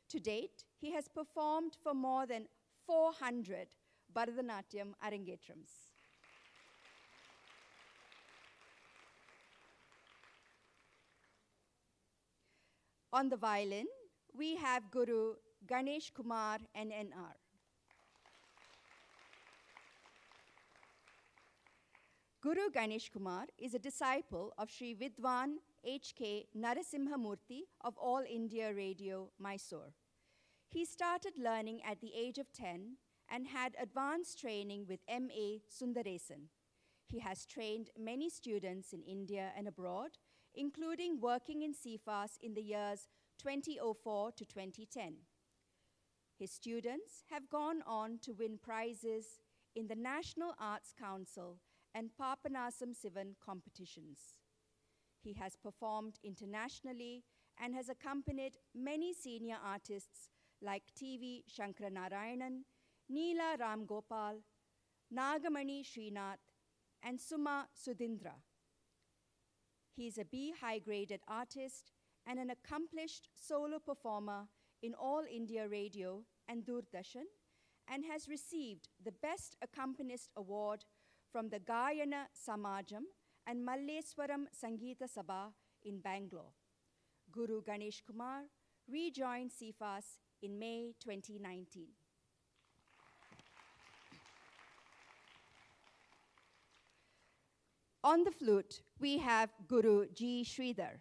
To date, he has performed for more than 400 Bharatanatyam Arangetrams. On the violin, we have Guru Ganesh Kumar NNR. Guru Ganesh Kumar is a disciple of Sri Vidwan H.K. Narasimhamurthy of All India Radio, Mysore. He started learning at the age of 10 and had advanced training with M.A. Sundaresan. He has trained many students in India and abroad, including working in CFAS in the years 2004 to 2010. His students have gone on to win prizes in the National Arts Council and Papanasam Sivan competitions. He has performed internationally and has accompanied many senior artists like T.V. Shankara Narayanan, Neela Ram Gopal, Nagamani Srinath, and Suma Sudhindra. He is a B high-graded artist and an accomplished solo performer in All India Radio and Doordarshan, and has received the Best Accompanist Award from the Gayana Samajam and Malleswaram Sangeeta Sabha in Bangalore. Guru Ganesh Kumar rejoined CFAS in May 2019. On the flute, we have Guru G. Sridhar.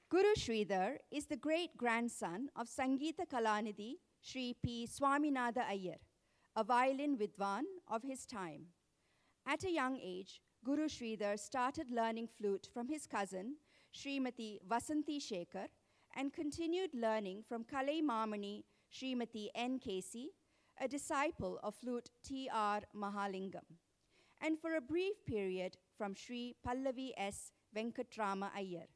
Guru Sridhar is the great-grandson of Sangeeta Kalanidhi Sri P. Swaminatha Iyer, a violin vidwan of his time. At a young age, Guru Sridhar started learning flute from his cousin, Srimati Vasanti Shekhar, and continued learning from Kalai Mamani Srimati N. Casey, a disciple of flute T.R. Mahalingam, and for a brief period from Sri Pallavi S. Venkatrama Iyer.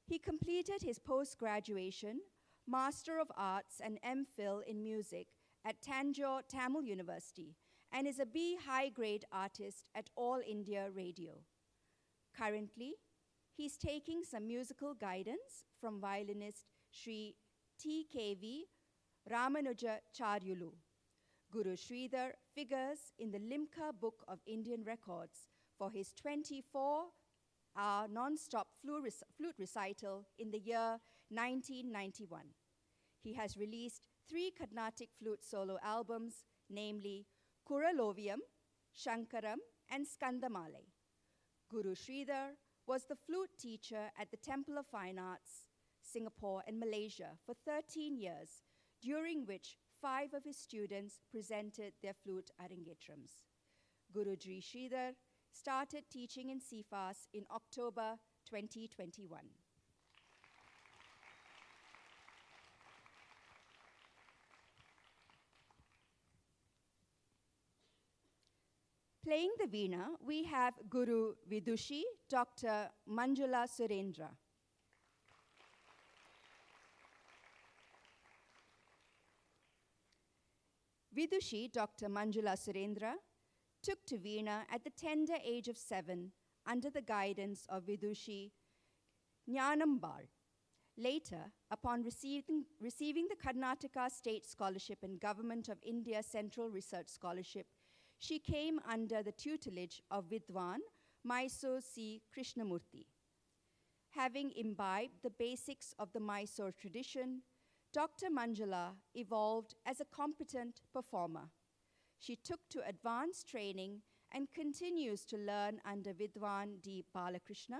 He completed his post-graduation Master of Arts and MPhil in Music at Tanjore Tamil University and is a B high-grade artist at All India Radio. Currently, he's taking some musical guidance from violinist Sri T.K.V. Ramanuja Charyulu. Guru Sridhar figures in the Limca Book of Indian Records for his 24-hour non-stop flute recital in the year 1991. He has released 3 Carnatic flute solo albums, namely Kuraloviam, Shankaram, and Skandamale. Guru Sridhar was the flute teacher at the Temple of Fine Arts, Singapore and Malaysia for 13 years, during which 5 of his students presented their flute Arangetrams. Guruji Sridhar started teaching in CFAS in October 2021. Playing the veena, we have Guru Vidushi, Dr. Manjula Surendra. Vidushi, Dr. Manjula Surendra, took to veena at the tender age of 7 under the guidance of Vidushi Jnanambal. Later, upon receiving the Karnataka State Scholarship and Government of India Central Research Scholarship, she came under the tutelage of Vidwan Mysore C. Krishnamurthy. Having imbibed the basics of the Mysore tradition, Dr. Manjula evolved as a competent performer. She took to advanced training and continues to learn under Vidwan D. Balakrishna,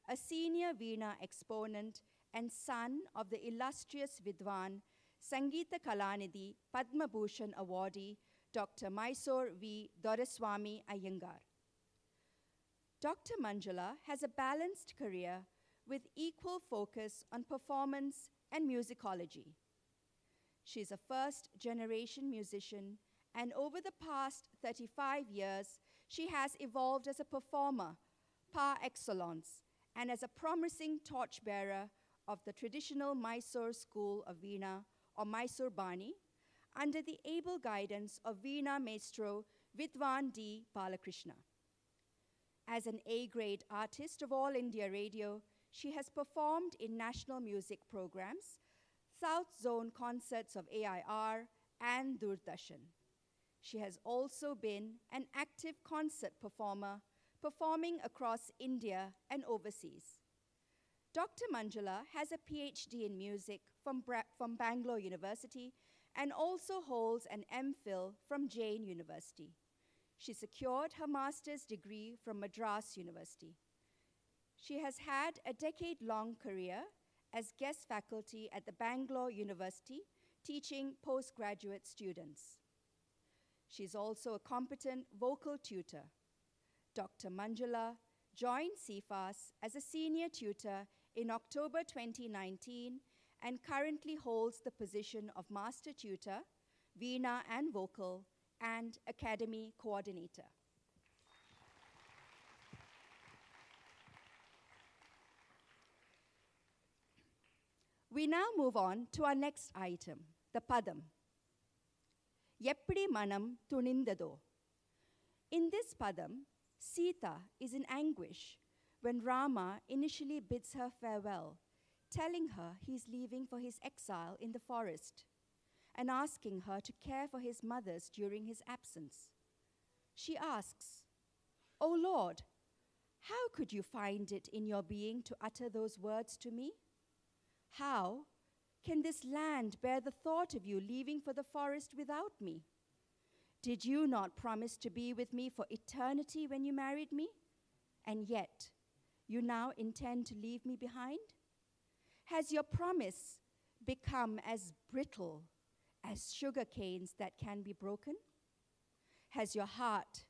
a senior veena exponent and son of the illustrious Vidwan Sangeeta Kalanidhi Padma Bhushan awardee Dr. Mysore V. Doreswamy Iyengar. Dr. Manjula has a balanced career with equal focus on performance and musicology. She's a first-generation musician, and over the past 35 years, she has evolved as a performer par excellence and as a promising torchbearer of the traditional Mysore school of veena, or Mysore Bani, under the able guidance of veena maestro Vidwan D. Balakrishna. As an A-grade artist of All India Radio, she has performed in national music programs, South Zone concerts of AIR, and Doordarshan. She has also been an active concert performer, performing across India and overseas. Dr. Manjula has a PhD in music from Bangalore University and also holds an MPhil from Jain University. She secured her master's degree from Madras University. She has had a decade-long career as guest faculty at the Bangalore University, teaching postgraduate students. She's also a competent vocal tutor. Dr. Manjula joined CFAS as a senior tutor in October 2019 and currently holds the position of master tutor, veena and vocal, and academy coordinator. We now move on to our next item, the Padam. Yeppadi manam tunindado. In this Padam, Sita is in anguish when Rama initially bids her farewell, telling her he's leaving for his exile in the forest and asking her to care for his mothers during his absence. She asks, "O Lord, how could you find it in your being to utter those words to me? How can this land bear the thought of you leaving for the forest without me? Did you not promise to be with me for eternity when you married me? And yet, you now intend to leave me behind? Has your promise become as brittle as sugar canes that can be broken? Has your heart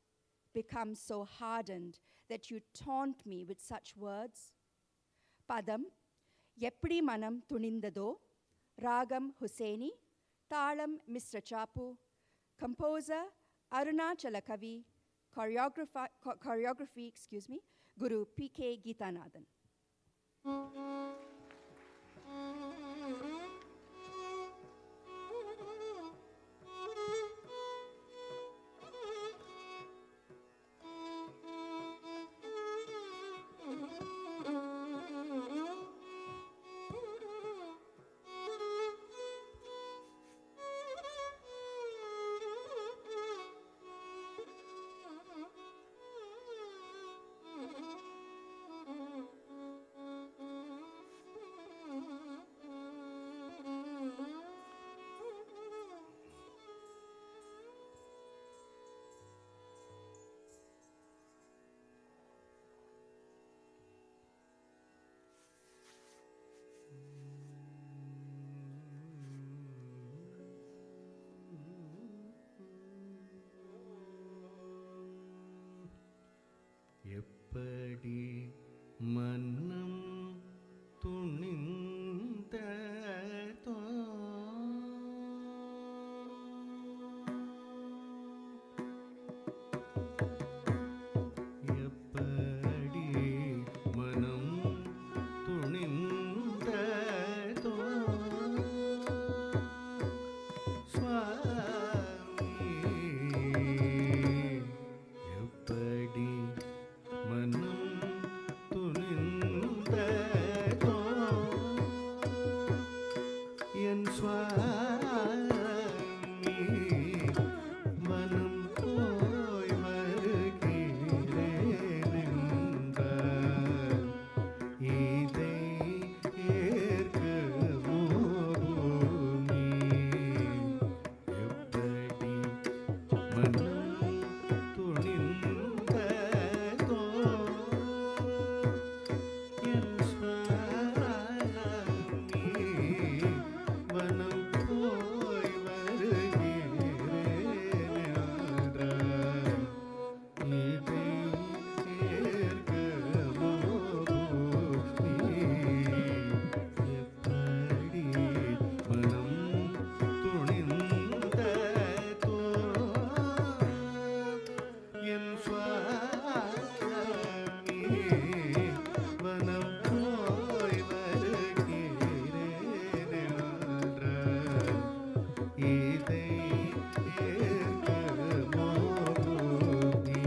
become so hardened that you taunt me with such words?" Padam, Yeppadi manam tunindado, Ragam Hussaini, Talam Mr. Chapu, composer Arunachala Kavi, choreography, Guru P.K. Geethanadhan. எப்படி மன்னம் துணிந்ததோ எப்படி மனம் துணிந்ததோ சுவாமி எப்படி மனம் துணிந்ததோ என் சுவாமி மனம் போய் வருகிறேன் என்றார் இதை ஏற்கவோ நீ எப்படி மனம் துணிந்ததோ என் சுவாமி மனம் போய் வருகிறேன் என்றார் இதை ஏற்கவோ நீ எப்படி மனம் துணிந்ததோ என் சுவாமி மனம் போய் வருகிறேன் என்றார் இதை ஏற்கவோ நீ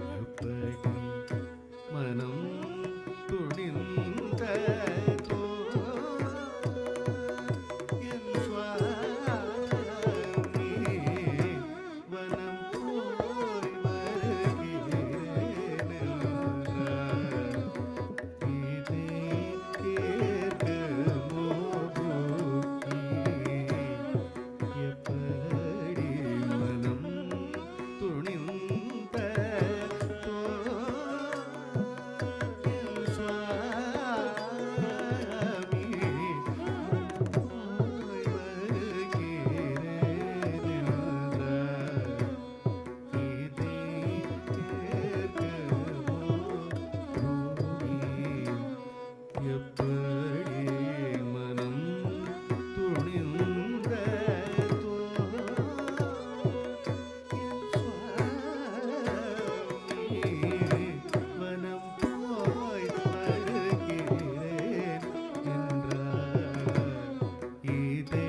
எப்படி மனம் துணிந்ததோ என் சுவாமி வனம் போய் வருகிறேன் என்றார் இதை ஏற்கவோ நீ எப்படி மனம் துணிந்ததோ என் சுவாமி போய் வருகிறேன் என்றார் இதை ஏற்கவோ நீ எப்படி மனம் துணிந்ததோ என் சுவாமி மனம் போய் வருகிறேன் என்றார் இதை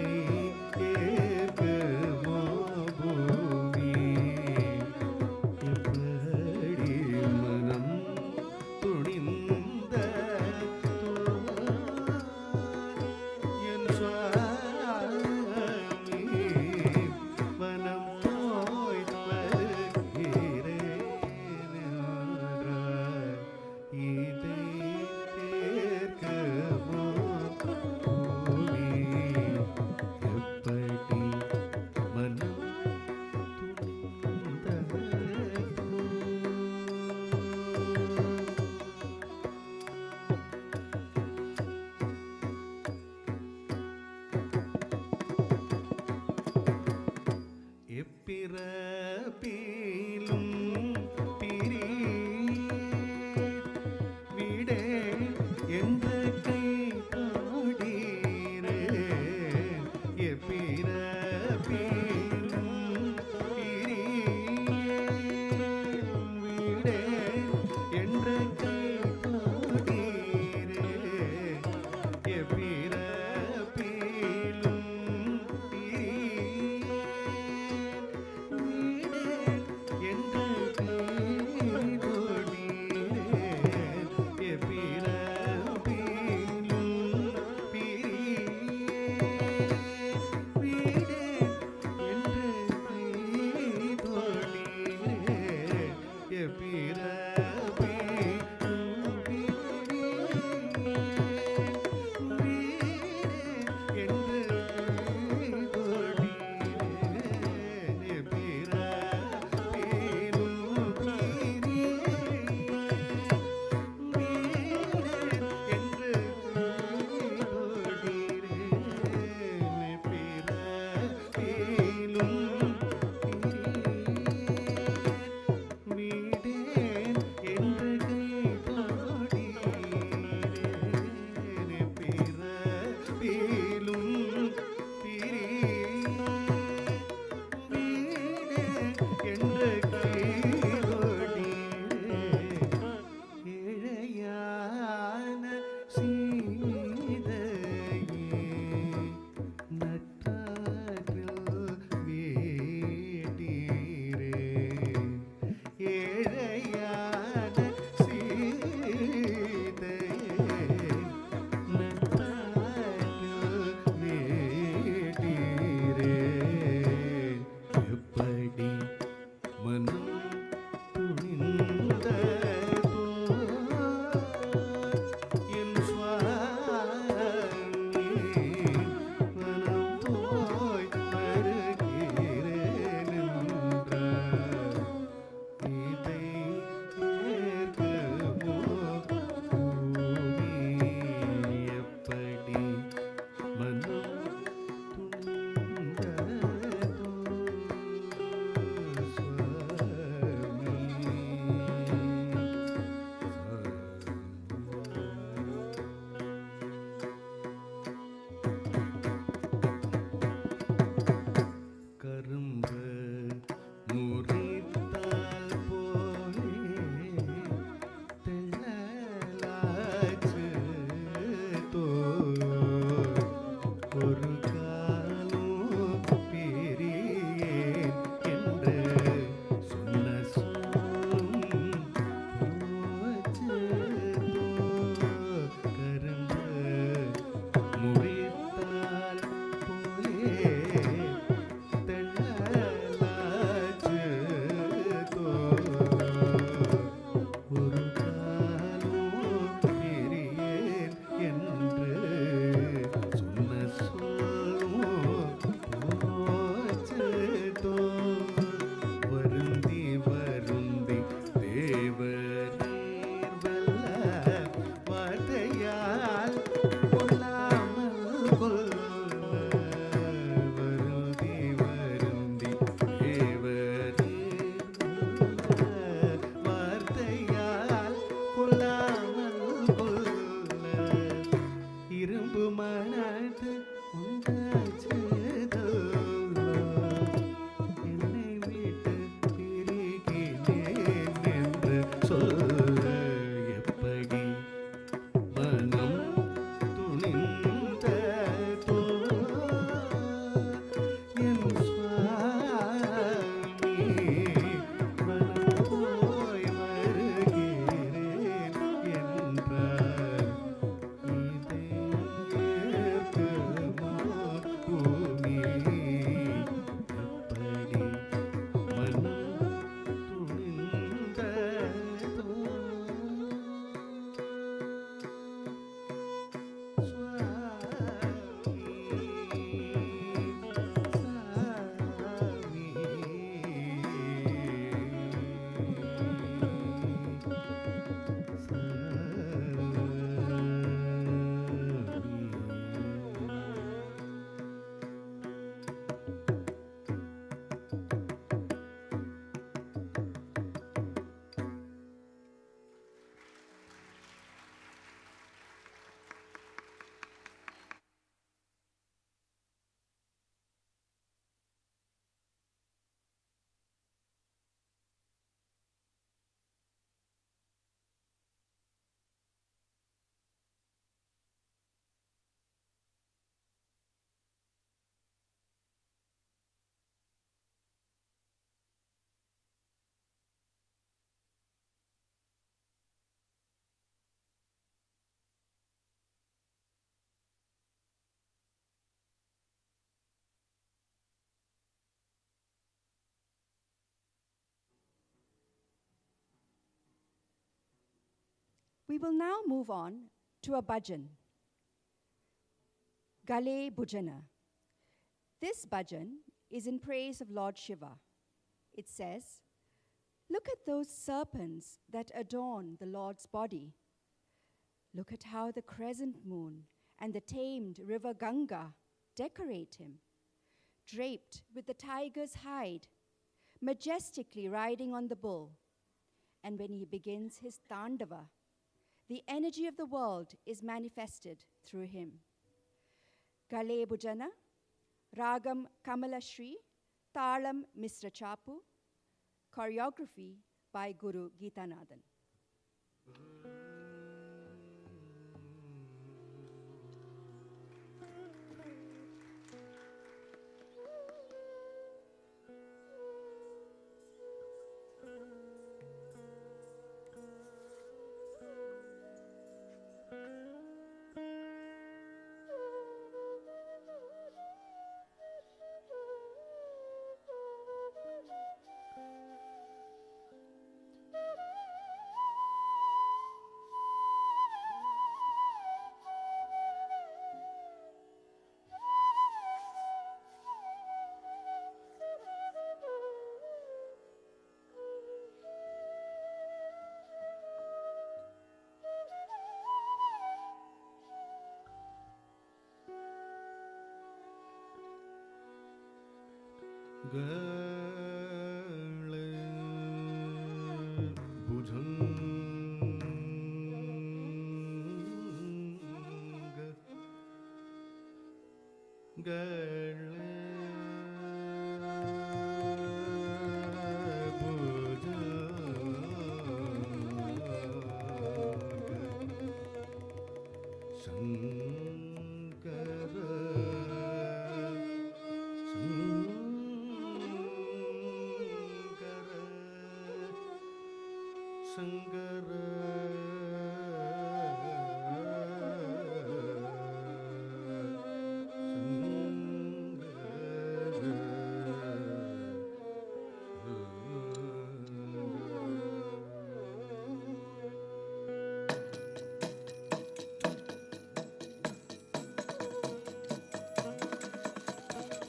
ஏற்கவோ நீ எப்படி மனம் துணிந்ததோ என் சுவாமி மனம் போய் வருகிறேன் என்றார் இதை ஏற்கவோ நீ எப்படி மனம் எப்பிறப்பிலும் விடே என்ற கை பாடீரேன் எப்பிறப்பிலும் விடே என்ற கை பாடீரேன் எப்பிறப்பிலும் வீடே தெள்ளலாச்சு தோ ஒரு காலும் பிரியேன் என்று சொன்ன சொல்லும் போச்சு தோ வருந்தி வருந்தி தேவர் வெல்ல வார்த்தையால் கொள்ளாமல் கொல்ல வருந்தி வருந்தி தேவர் வார்த்தையால் கொள்ளாமல் கொல்ல இரும்பு மனது உண்டாச்சு என்னை விட்டு பிரிகிறேன் என்று சொல்ல எப்படி மனம் துணிந்ததோ என் சுவாமி மனம் போய் வருகிறேன் என்றார் இதே ஏற்குமோ பூமி எப்படி மனம் துணிந்ததோ We will now move on to a bhajan, Gale Bhujana. This bhajan is in praise of Lord Shiva. It says, "Look at those serpents that adorn the Lord's body. Look at how the crescent moon and the tamed river Ganga decorate him, draped with the tiger's hide, majestically riding on the bull. And when he begins his tandava, the energy of the world is manifested through him." Gale Bhujana, Ragam Kamala Shri, Talam Misra Chapu, choreography by Guru Geethanadhan.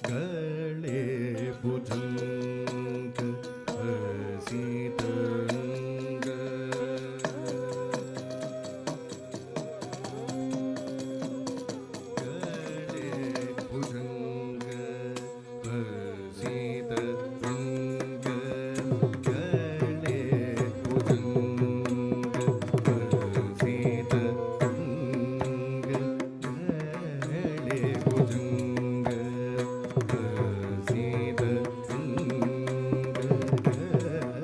गळे भुजंग हसितंग गळे भुजंग हसितंग गळे भुजंग हसितंग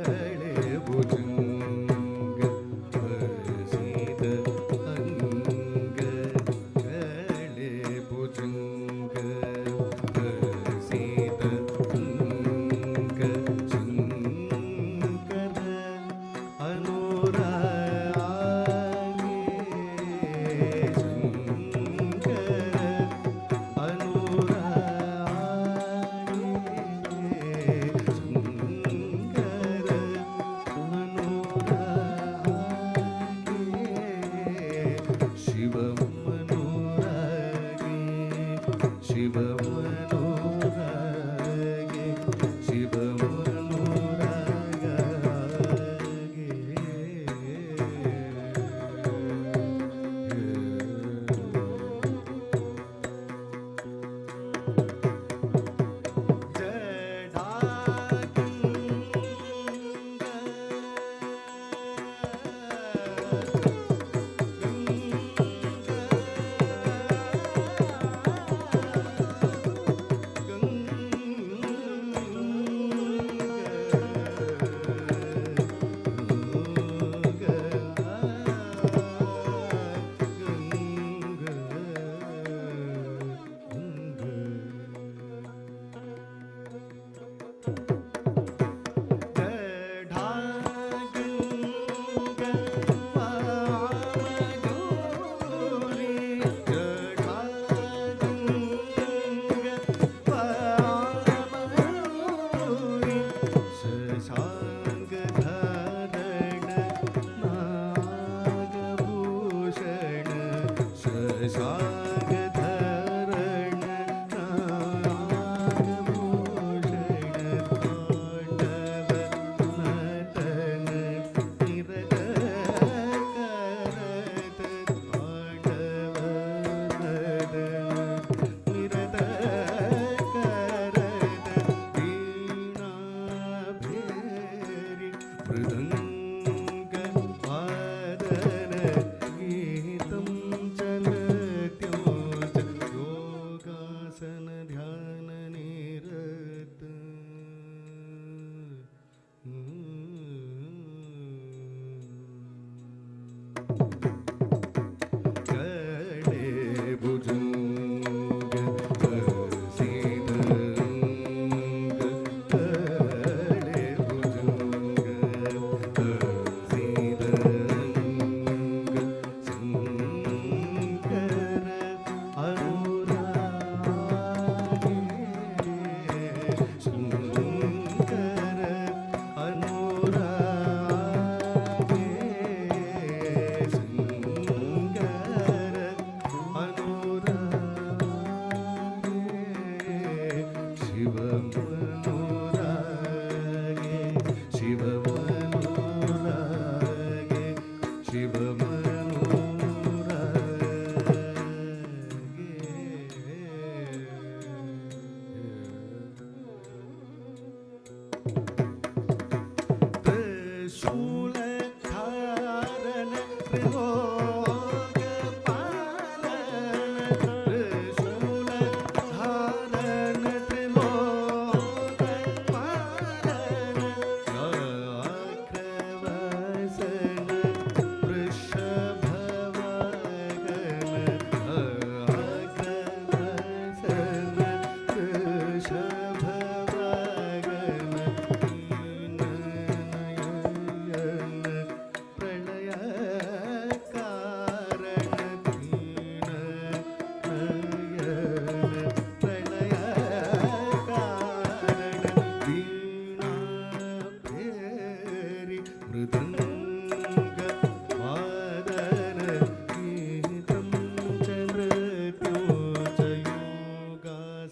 गळे भुजंग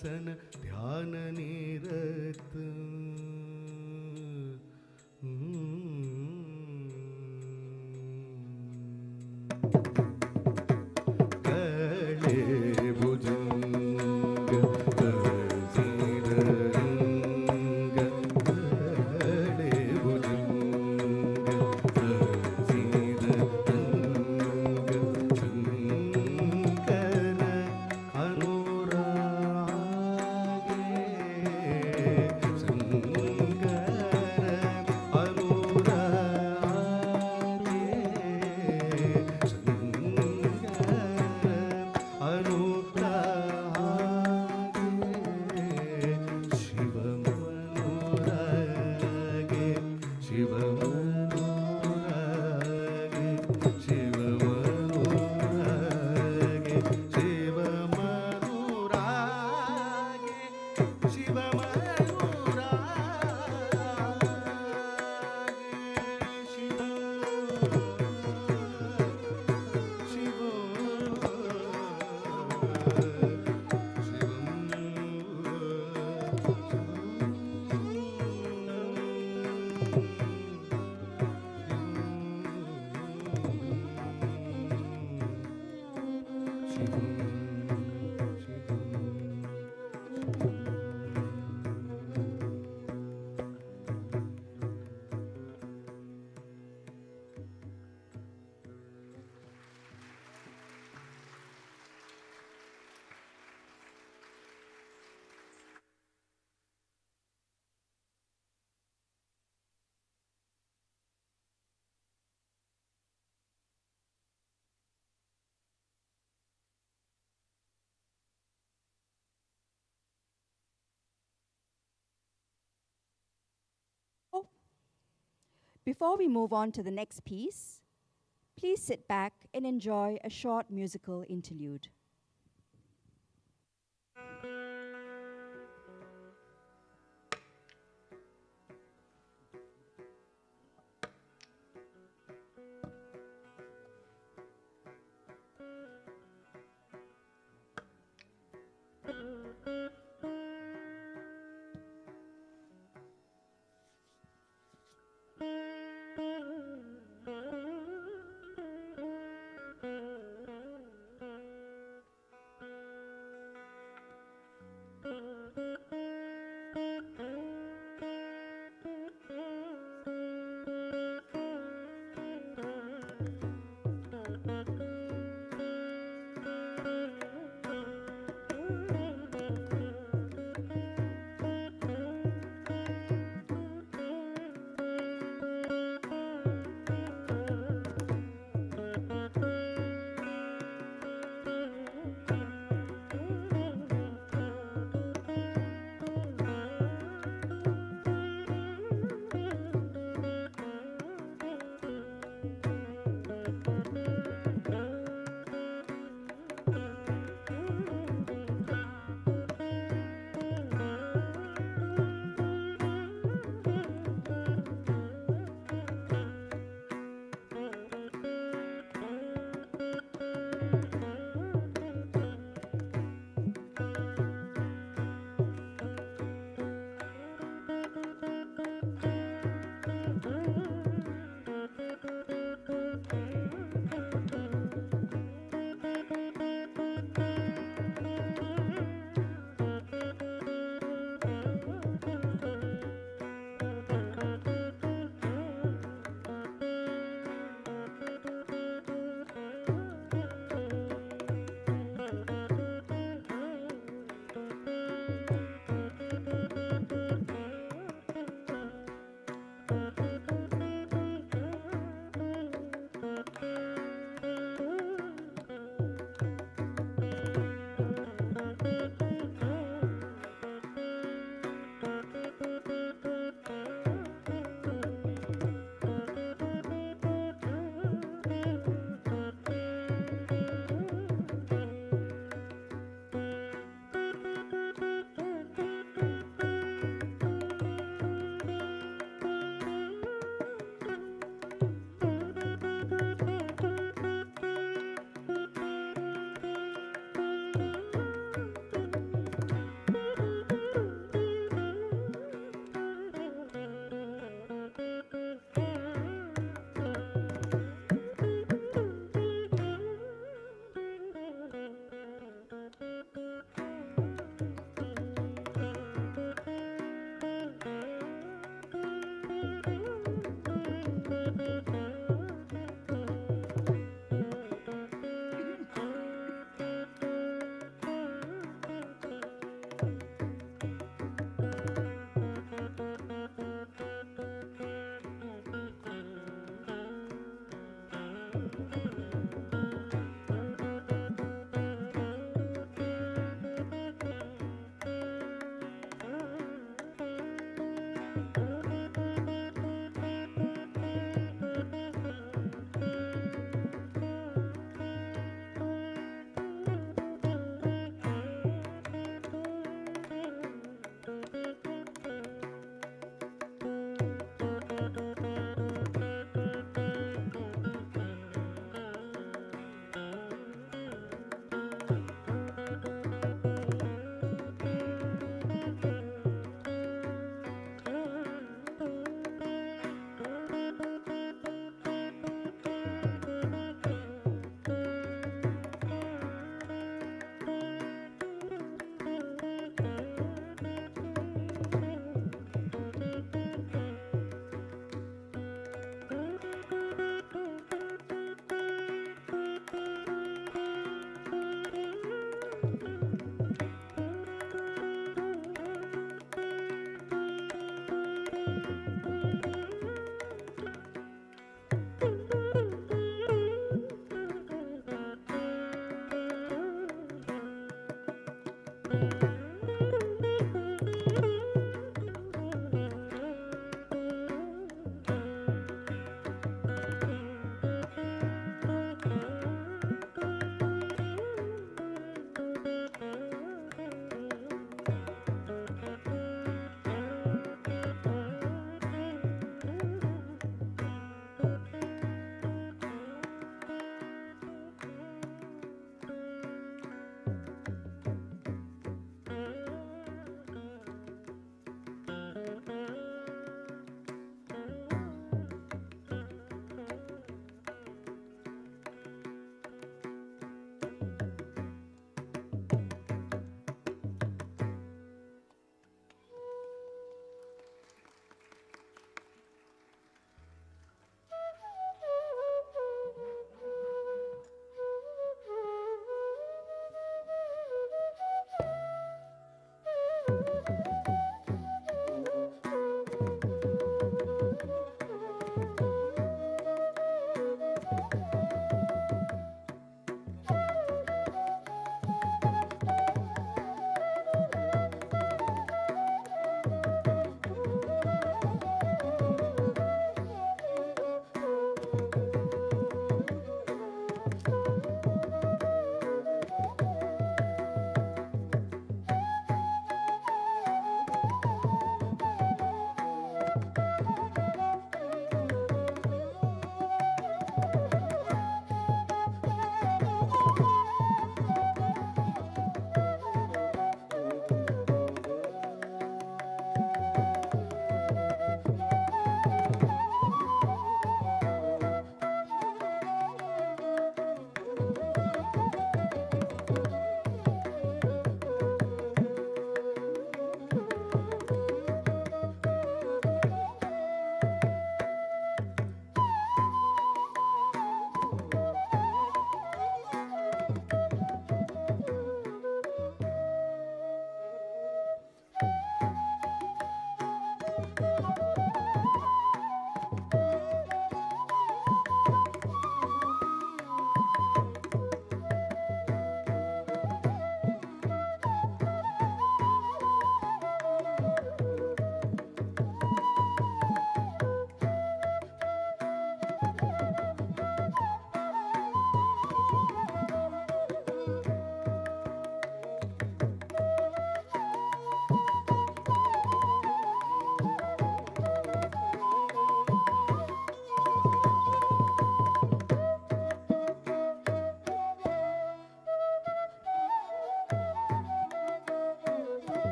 Geethanadhan ध्यान निरत कले भुजंग कजीर रंग कले भुजंग कजीर रंग Shankar अनुरागे Shankar अनुरागे Before we move on to the next piece, please sit back and enjoy a short musical interlude.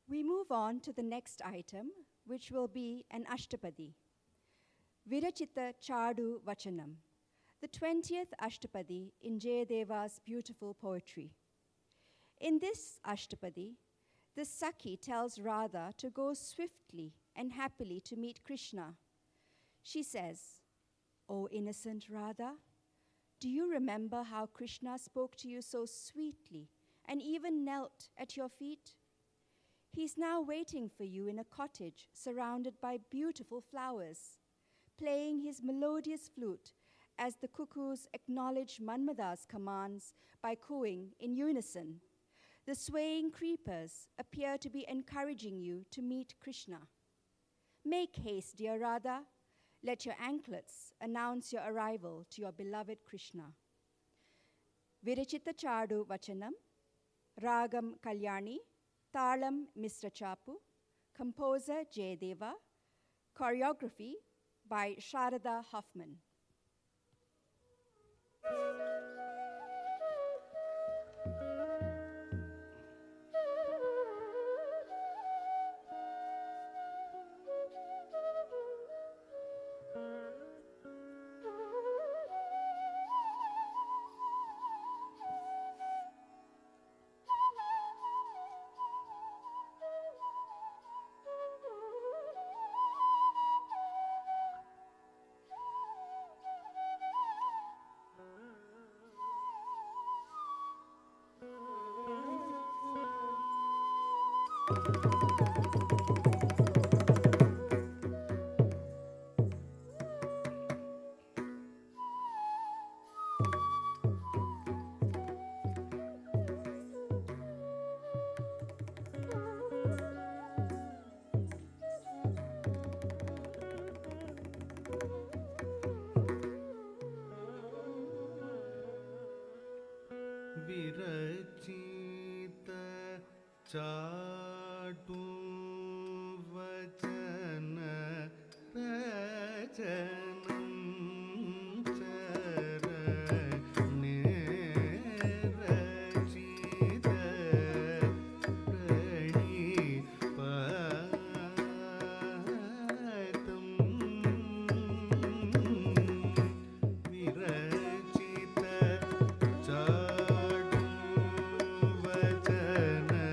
We move on to the next item, which will be an Ashtapadi. Virachita Chadu Vachanam, the 20th Ashtapadi in Jayadeva's beautiful poetry. In this Ashtapadi, the Sakhi tells Radha to go swiftly and happily to meet Krishna. She says, "O innocent Radha, do you remember how Krishna spoke to you so sweetly and even knelt at your feet? He's now waiting for you in a cottage surrounded by beautiful flowers, playing his melodious flute as the cuckoos acknowledge Manmada's commands by cooing in unison. The swaying creepers appear to be encouraging you to meet Krishna. Make haste, dear Radha. Let your anklets announce your arrival to your beloved Krishna." Virachita Chadu Vachanam, Ragam Kalyani, Talam Mr. Chapu, composer Jayadeva, choreography by Sharada Hoffman. Virachita Chadu Vachana Rajanam Charane Rachita Pranipatam Virachita Chadu Vachana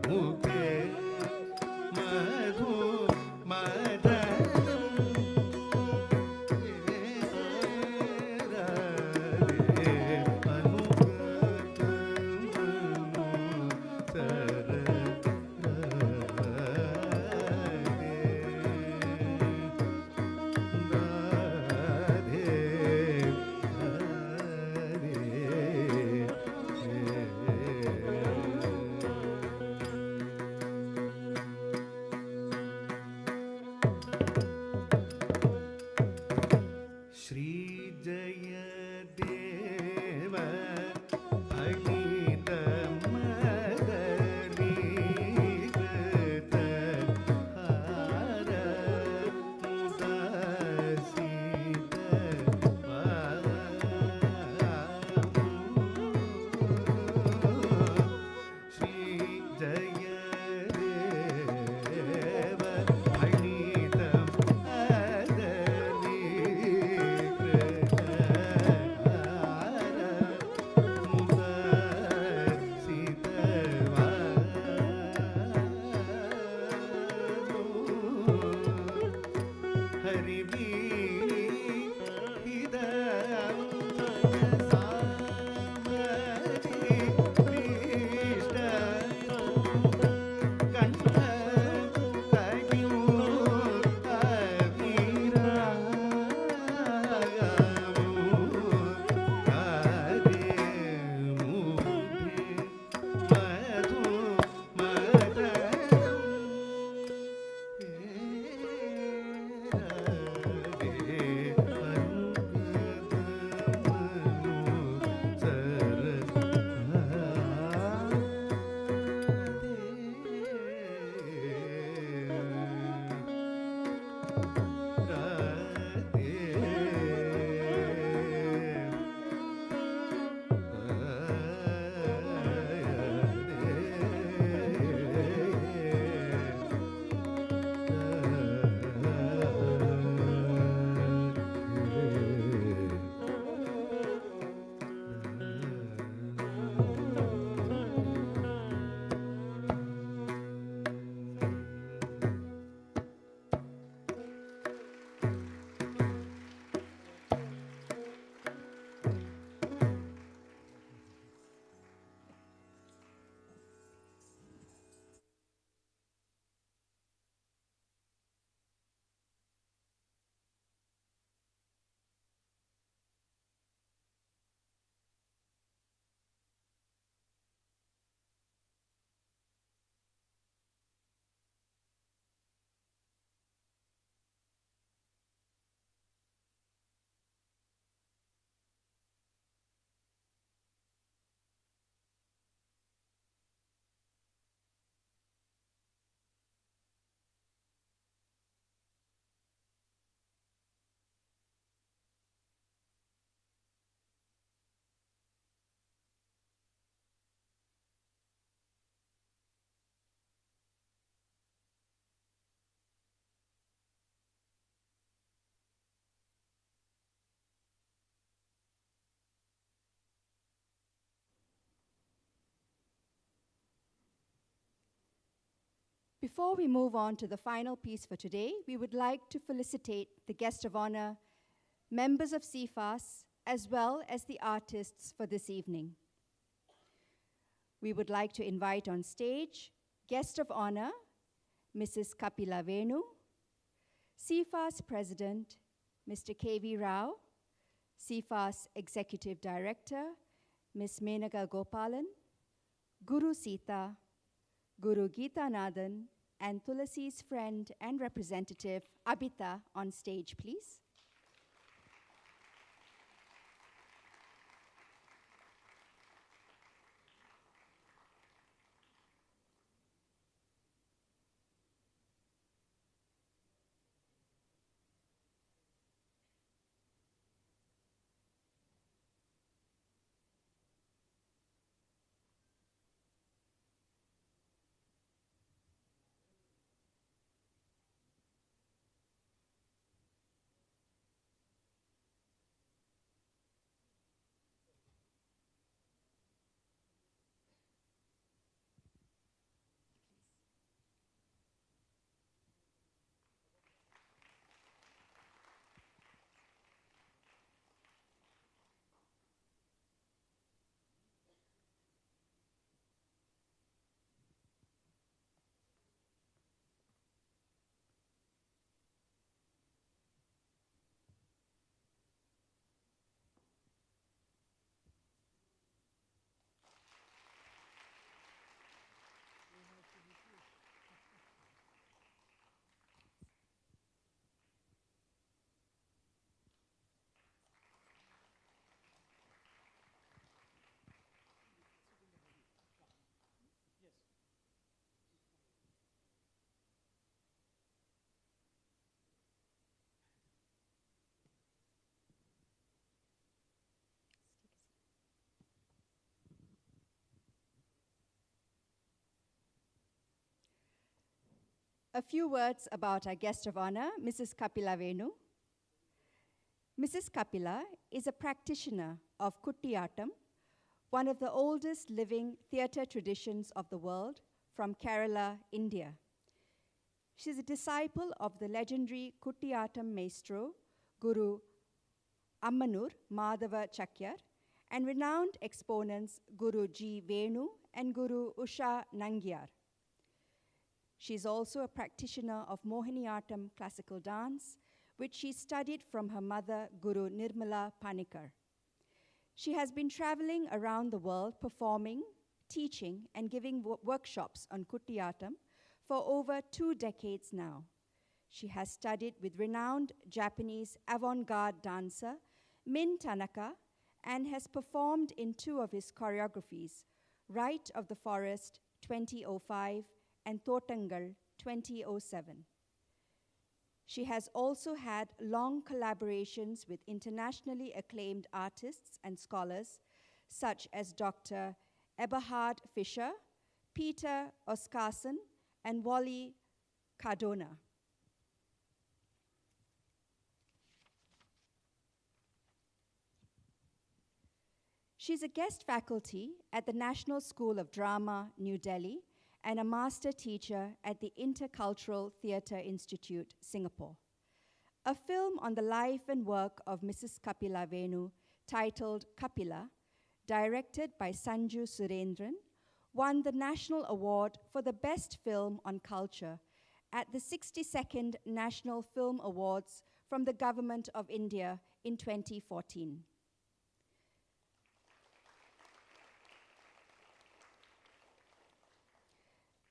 मुख Before we move on to the final piece for today, we would like to felicitate the guest of honor, members of CFAS, as well as the artists for this evening. We would like to invite on stage guest of honor, Mrs. Kapila Venu, CFAS President, Mr. K.V. Rao, CFAS Executive Director, Ms. Menaka Gopalan, Guru Sita, Guru Geethanadhan, and Tulasi's friend and representative, Abita, on stage, please. A few words about our guest of honor, Mrs. Kapila Venu. Mrs. Kapila is a practitioner of Kuttiyatam, one of the oldest living theatre traditions of the world, from Kerala, India. She is a disciple of the legendary Kuttiyatam maestro, Guru Ammanur Madhava Chakyar, and renowned exponents Guru G. Venu and Guru Usha Nangyar. She is also a practitioner of Mohiniyattam classical dance, which she studied from her mother, Guru Nirmala Panikar. She has been traveling around the world performing, teaching, and giving workshops on Kuttiyatam for over 2 decades now. She has studied with renowned Japanese avant-garde dancer Min Tanaka and has performed in 2 of his choreographies, Rite of the Forest 2005 and Thotangal 2007. She has also had long collaborations with internationally acclaimed artists and scholars such as Dr. Eberhard Fischer, Peter Oskarsson, and Wally Cardona. She's a guest faculty at the National School of Drama, New Delhi, and a master teacher at the Intercultural Theatre Institute, Singapore. A film on the life and work of Mrs. Kapila Venu, titled Kapila, directed by Sanju Surendran, won the National Award for the Best Film on Culture at the 62nd National Film Awards from the Government of India in 2014.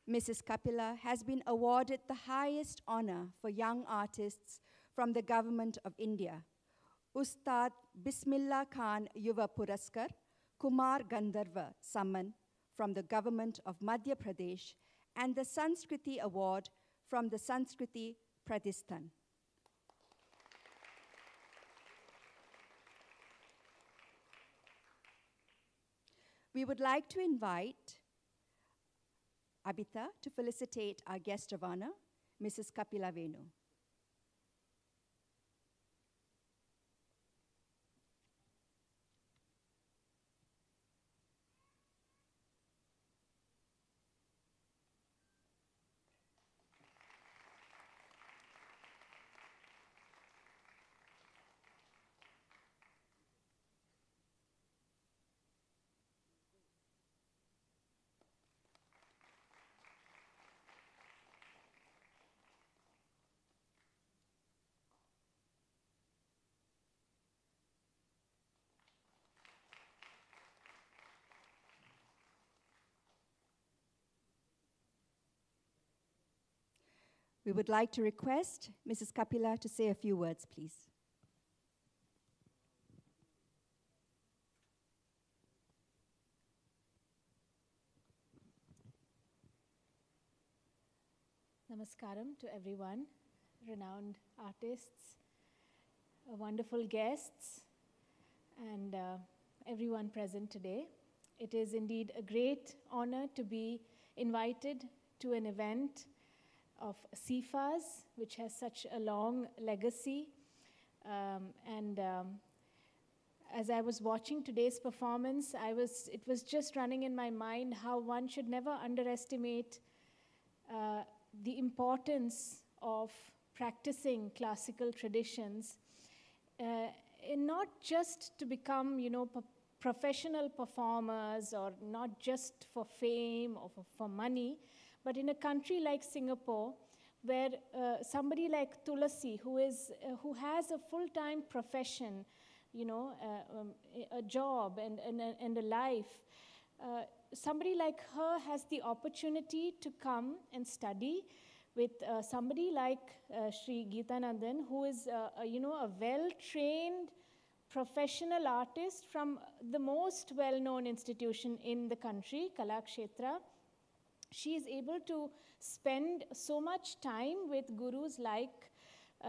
Mrs. Kapila has been awarded the highest honor for young artists from the Government of India, Ustad Bismillah Khan Yuva Puraskar, Kumar Gandharva Samman from the Government of Madhya Pradesh, and the Sanskriti Award from the Sanskriti Pradhistan. We would like to invite Abita to felicitate our guest of honor, Mrs. Kapila Venu. We would like to request Mrs. Kapila to say a few words, please. Namaskaram to everyone, renowned artists, wonderful guests, and everyone present today. It is indeed a great honor to be invited to an event of CIFA's, which has such a long legacy. As I was watching today's performance, it was just running in my mind how one should never underestimate the importance of practicing classical traditions, and not just to become, professional performers, or not just for fame or for money, but in a country like Singapore, where somebody like Thulasi, who has a full-time profession, a job and a life, somebody like her has the opportunity to come and study with somebody like Sri Geethanadhan, who is a well-trained professional artist from the most well-known institution in the country, Kalakshetra. She is able to spend so much time with gurus like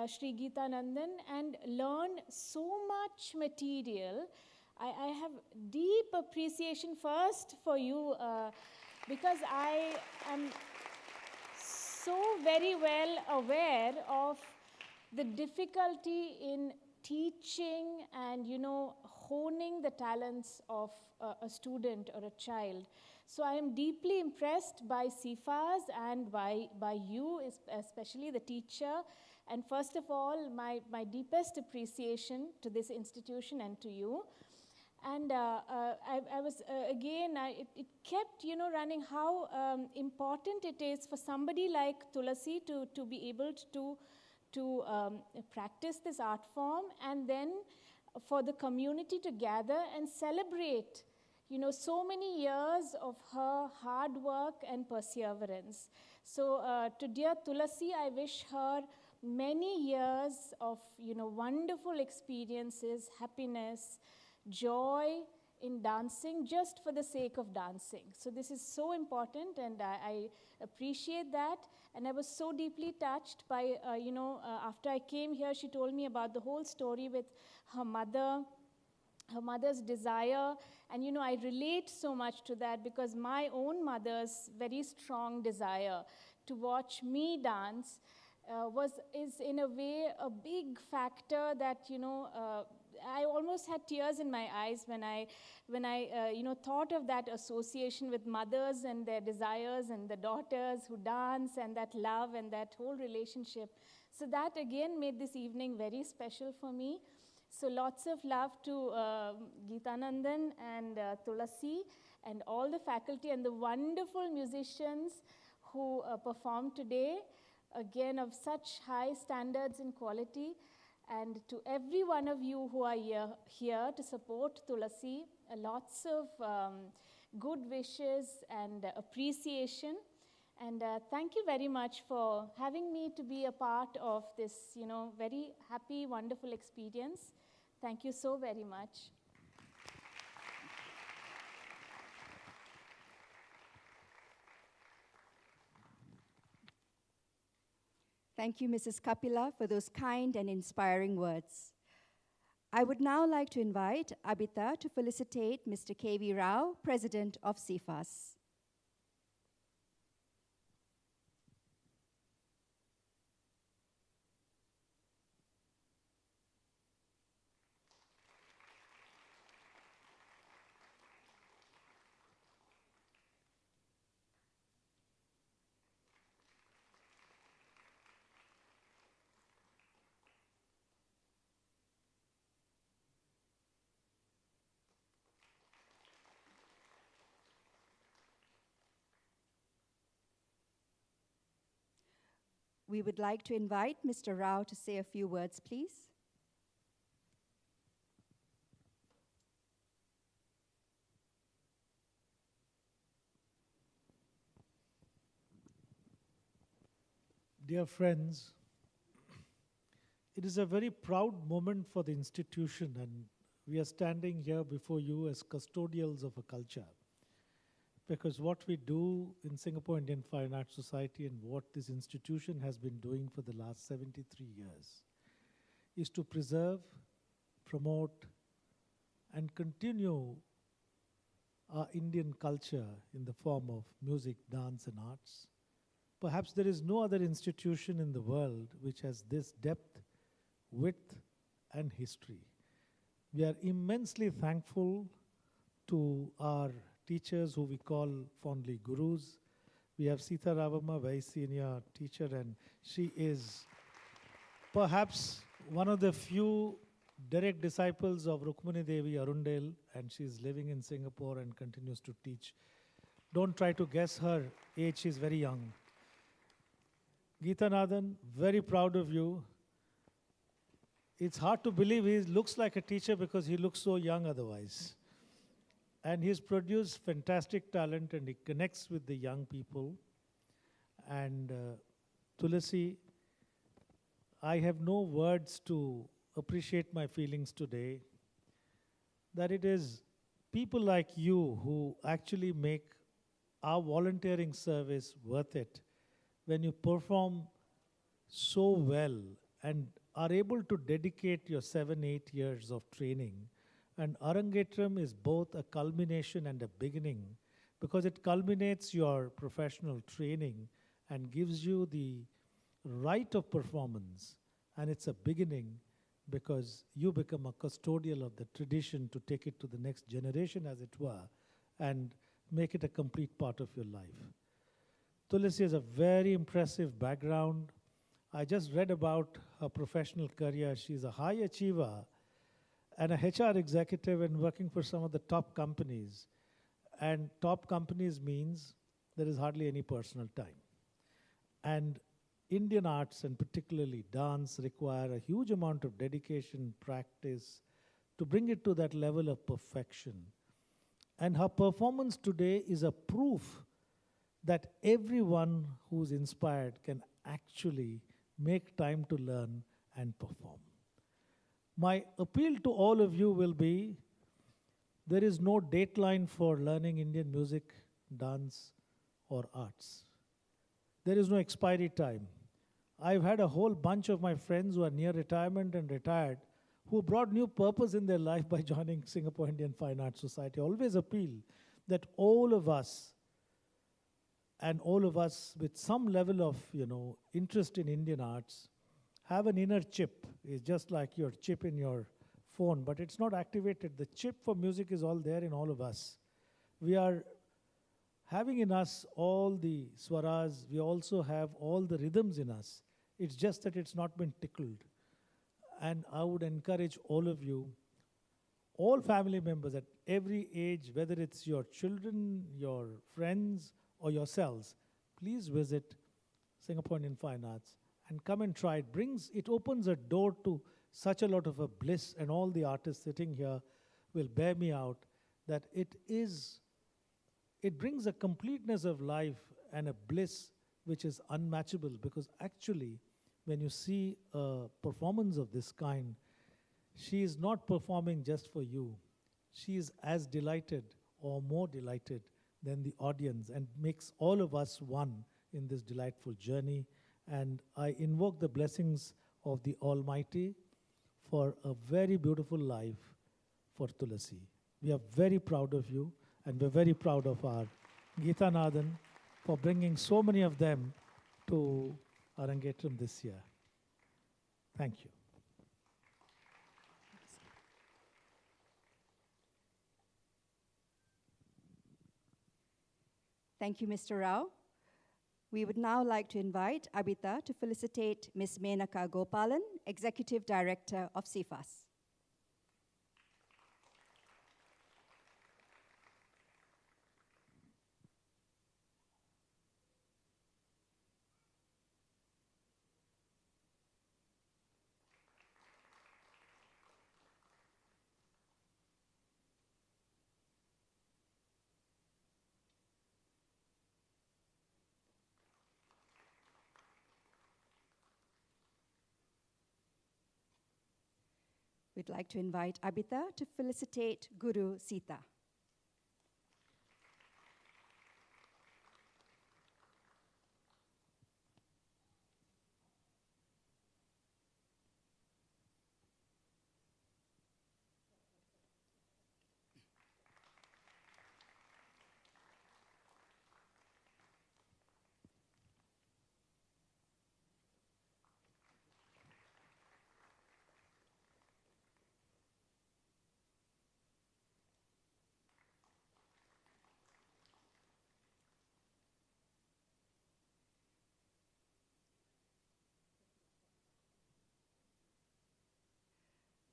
Sri Geethanadhan and learn so much material. I have deep appreciation first for you because I am so very well aware of the difficulty in teaching and, honing the talents of a student or a child. So I am deeply impressed by CIFA's and by you, especially the teacher. And first of all, my deepest appreciation to this institution and to you. And I was, again, it kept, running how important it is for somebody like Thulasi to be able to practice this art form, and then for the community to gather and celebrate, so many years of her hard work and perseverance. So to dear Thulasi, I wish her many years of, wonderful experiences, happiness, joy in dancing, just for the sake of dancing. So this is so important, and I appreciate that. And I was so deeply touched by, after I came here, she told me about the whole story with her mother's desire. And, I relate so much to that, because my own mother's very strong desire to watch me dance is in a way a big factor that, I almost had tears in my eyes when I thought of that association with mothers and their desires, and the daughters who dance, and that love and that whole relationship. So that again made this evening very special for me. So lots of love to Geethanadhan and Thulasi and all the faculty and the wonderful musicians who performed today, again of such high standards and quality. And to every one of you who are here to support Thulasi, lots of good wishes and appreciation. And thank you very much for having me to be a part of this, very happy, wonderful experience. Thank you so very much. Thank you, Mrs. Kapila, for those kind and inspiring words. I would now like to invite Abita to felicitate Mr. K.V. Rao, President of CIFA's. We would like to invite Mr. Rao to say a few words, please. Dear friends, it is a very proud moment for the institution, and we are standing here before you as custodials of a culture. Because what we do in Singapore Indian Fine Arts Society and what this institution has been doing for the last 73 years is to preserve, promote, and continue our Indian culture in the form of music, dance, and arts. Perhaps there is no other institution in the world which has this depth, width, and history. We are immensely thankful to our teachers who we call fondly gurus. We have Sita Ravama, very senior teacher, and she is perhaps one of the few direct disciples of Rukmani Devi Arundel, and she's living in Singapore and continues to teach. Don't try to guess her age, she's very young. Geethanadhan, very proud of you. It's hard to believe he looks like a teacher because he looks so young otherwise. And he's produced fantastic talent and he connects with the young people. And Tulasi, I have no words to appreciate my feelings today, that it is people like you who actually make our volunteering service worth it when you perform so well and are able to dedicate your 7-8 years of training. And Arangetram is both a culmination and a beginning because it culminates your professional training and gives you the right of performance. And it's a beginning because you become a custodial of the tradition to take it to the next generation, as it were, and make it a complete part of your life. Tulasi has a very impressive background. I just read about her professional career. She's a high achiever and a HR executive and working for some of the top companies. And top companies means there is hardly any personal time. And Indian arts, and particularly dance, require a huge amount of dedication, practice, to bring it to that level of perfection. And her performance today is a proof that everyone who's inspired can actually make time to learn and perform. My appeal to all of you will be, there is no dateline for learning Indian music, dance, or arts. There is no expiry time. I've had a whole bunch of my friends who are near retirement and retired who brought new purpose in their life by joining Singapore Indian Fine Arts Society. I always appeal that all of us, and all of us with some level of interest in Indian arts, have an inner chip. It's just like your chip in your phone, but it's not activated. The chip for music is all there in all of us. We are having in us all the swaras. We also have all the rhythms in us. It's just that it's not been tickled. And I would encourage all of you, all family members at every age, whether it's your children, your friends, or yourselves, please visit Singapore Indian Fine Arts and come and try it. It opens a door to such a lot of a bliss, and all the artists sitting here will bear me out that it brings a completeness of life and a bliss which is unmatchable, because actually when you see a performance of this kind, she is not performing just for you. She is as delighted or more delighted than the audience and makes all of us one in this delightful journey. And I invoke the blessings of the Almighty for a very beautiful life for Tulasi. We are very proud of you, and we're very proud of our Geethanadhan for bringing so many of them to Arangetram this year. Thank you. Thank you, Mr. Rao. We would now like to invite Abita to felicitate Ms. Menaka Gopalan, Executive Director of CFAS. We'd like to invite Abita to felicitate Guru Sita.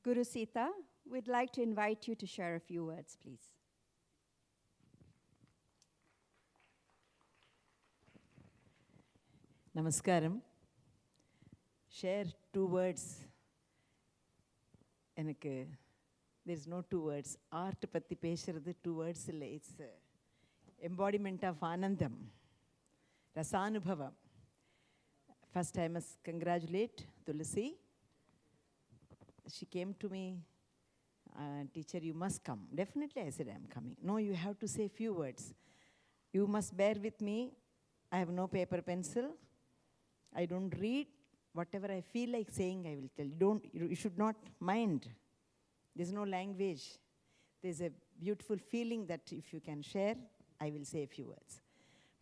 Guru Sita, we'd like to invite you to share a few words, please. Namaskaram. Share 2 words. எனக்கு there's no 2 words. Art பத்தி பேசுறது 2 words இல்லை. It's embodiment of Anandam. Rasanubhavam. First I must congratulate Tulasi. She came to me, teacher, you must come. Definitely I said, I'm coming. No, you have to say few words. You must bear with me. I have no paper, pencil. I don't read. Whatever I feel like saying, I will tell you. You should not mind. There's no language. There's a beautiful feeling that if you can share, I will say a few words.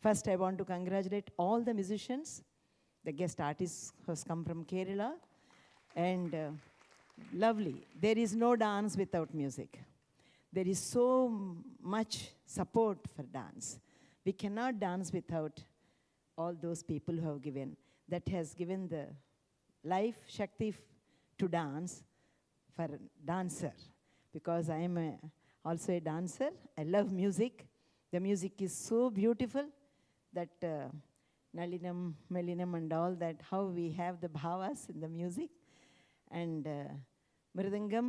First, I want to congratulate all the musicians. The guest artist has come from Kerala. And lovely. There is no dance without music. There is so much support for dance. We cannot dance without all those people who have given. That has given the life, Shakti to dance for a dancer. Because I am also a dancer. I love music. The music is so beautiful that Nalinam, Melinam and all that, how we have the bhavas in the music. And Mridangam,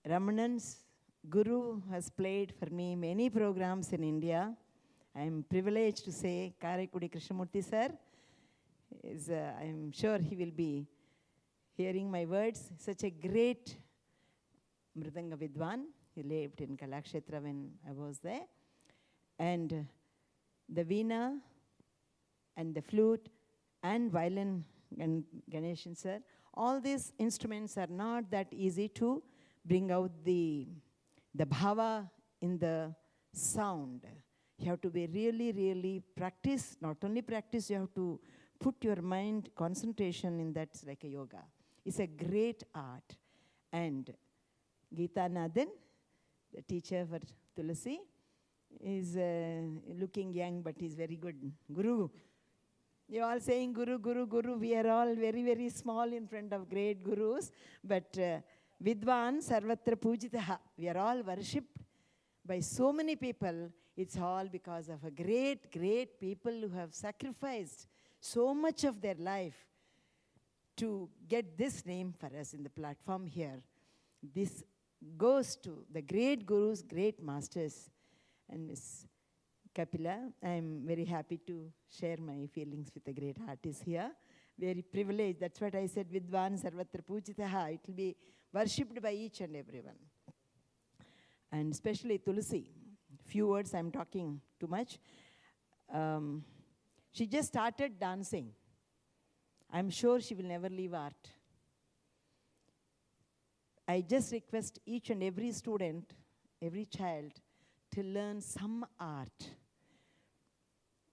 Ramanan's Guru has played for me many programs in India. I am privileged to say Karaikudi Krishnamurthy sir is, I am sure he will be hearing my words. Such a great Mridanga Vidwan. He lived in Kalakshetra when I was there. And the veena and the flute and violin, and Ganeshan sir, all these instruments are not that easy to bring out the bhava in the sound. You have to be really, really practice. Not only practice, you have to put your mind, concentration in that, like a yoga. It's a great art. And Geethanadhan, the teacher for Tulasi, is looking young, but he's very good. Guru. You're all saying Guru, Guru, Guru. We are all very, very small in front of great gurus. But Vidwan Sarvatra Pujitaha. We are all worshipped by so many people. It's all because of a great, great people who have sacrificed so much of their life to get this name for us in the platform here. This goes to the great gurus, great masters. And Miss Kapila, I'm very happy to share my feelings with the great artist here. Very privileged. That's what I said, Vidwan Sarvatra Pujitaha. It will be worshipped by each and everyone. And especially Tulasi. Few words, I'm talking too much. She just started dancing. I'm sure she will never leave art. I just request each and every student, every child, to learn some art.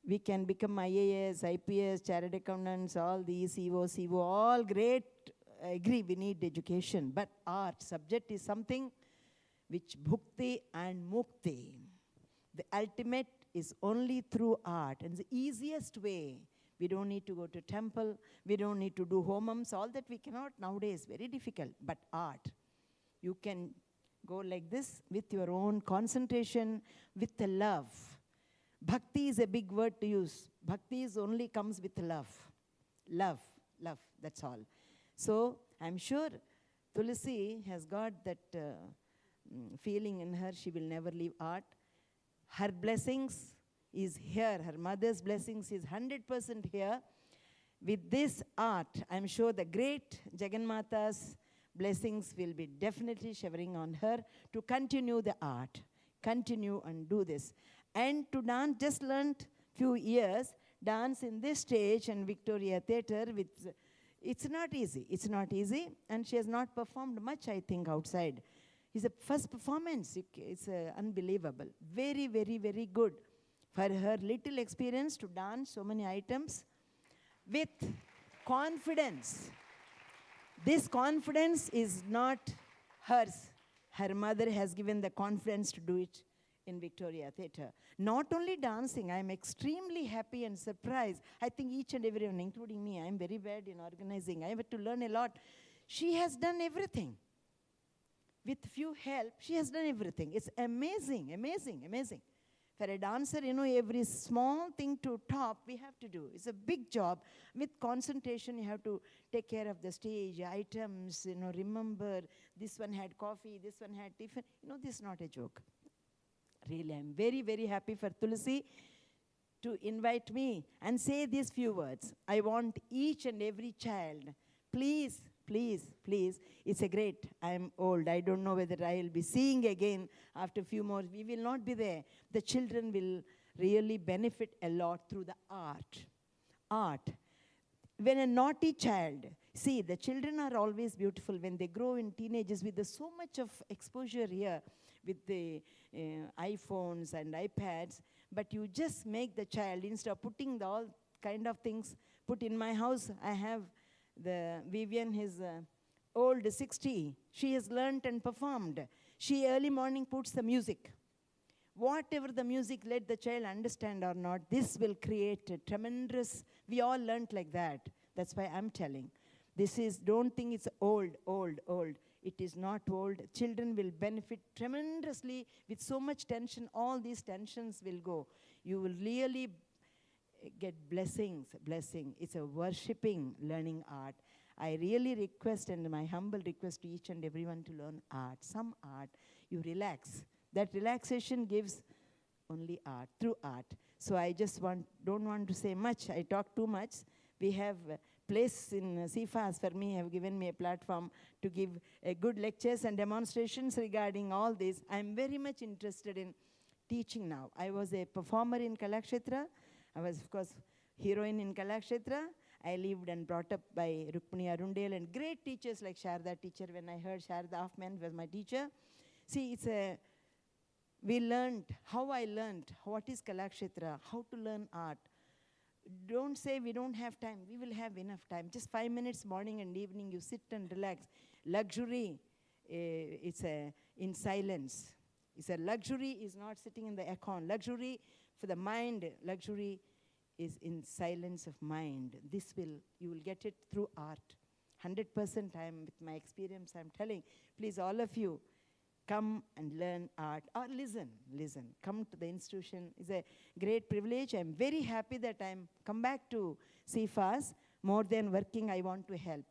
We can become IAS, IPS, chartered accountants, all these, EO, CO, all great. I agree, we need education. But art, subject is something which bhukti and mukti. The ultimate is only through art. And the easiest way, we don't need to go to temple, we don't need to do homams, all that we cannot nowadays, very difficult. But art, you can go like this with your own concentration, with the love. Bhakti is a big word to use. Bhakti is only comes with love. Love, love, that's all. So I'm sure Tulasi has got that feeling in her. She will never leave art. Her blessings is here. Her mother's blessings is 100% here. With this art, I'm sure the great Jaganmatas, Blessings will be definitely showering on her to continue the art, continue and do this. And to dance, just learned few years, dance in this stage and Victoria Theatre with, it's not easy, it's not easy. And she has not performed much, I think, outside. It's a first performance, it's unbelievable. Very, very, very good. For her little experience to dance so many items with confidence. This confidence is not hers. Her mother has given the confidence to do it in Victoria Theatre. Not only dancing, I'm extremely happy and surprised. I think each and everyone, including me, I'm very bad in organizing. I have to learn a lot. She has done everything. With few help, she has done everything. It's amazing, amazing, amazing. For a dancer, you know, every small thing to top, we have to do. It's a big job. With concentration, you have to take care of the stage, items, you know, remember, this one had coffee, this one had tiffin. You know, this is not a joke. Really, I'm very, very happy for Thulasi to invite me and say these few words. I want each and every child, please, please, please. It's a great, I'm old. I don't know whether I will be seeing again after a few more. We will not be there. The children will really benefit a lot through the art. Art. When a naughty child, see, the children are always beautiful when they grow in teenagers with so much of exposure here with the iPhones and iPads, but you just make the child, instead of putting the all kind of things, put in my house, I have the Vivian, his old 60, she has learnt and performed. She early morning puts the music. Whatever the music, let the child understand or not, this will create a tremendous, we all learnt like that. That's why I'm telling. This is, don't think it's old, old, old. It is not old. Children will benefit tremendously with so much tension. All these tensions will go. You will really get blessings, blessing. It's a worshipping, learning art. I really request, and my humble request to each and everyone to learn art. Some art, you relax. That relaxation gives only art, through art. So I just don't want to say much. I talk too much. We have a place in CFAS for me, have given me a platform to give good lectures and demonstrations regarding all this. I'm very much interested in teaching now. I was a performer in Kalakshetra. I was, of course, heroine in Kalakshetra. I lived and brought up by Rukmini Arundale and great teachers like Sharda teacher. When I heard Sharda Hoffman was my teacher. See, we learned, how I learned, what is Kalakshetra, how to learn art. Don't say we don't have time. We will have enough time. Just 5 minutes morning and evening, you sit and relax. Luxury, it's in silence. It's a luxury is not sitting in the aircon. Luxury for the mind, luxury is in silence of mind. You will get it through art. 100% with my experience, I'm telling. Please, all of you, come and learn art or listen. Come to the institution. It's a great privilege. I'm very happy that I'm come back to CFAS. More than working, I want to help.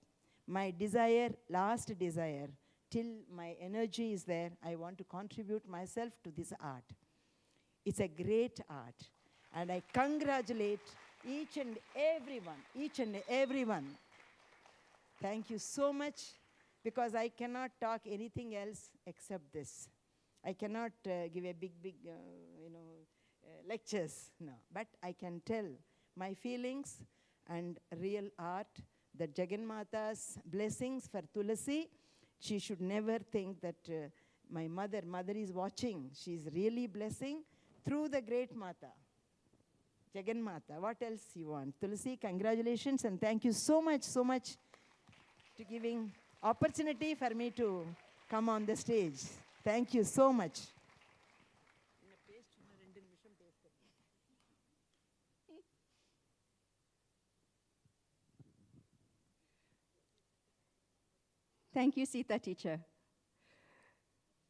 My desire, last desire, till my energy is there, I want to contribute myself to this art. It's a great art. And I congratulate each and everyone. Thank you so much, because I cannot talk anything else except this. I cannot give a big, lectures, no. But I can tell my feelings and real art, the Jagannatha's blessings for Thulasi. She should never think that my mother is watching. She's really blessing through the great Mata. Jagannatha, what else you want? Thulasi, congratulations, and thank you so much to giving opportunity for me to come on the stage. Thank you so much. Thank you, Sita teacher.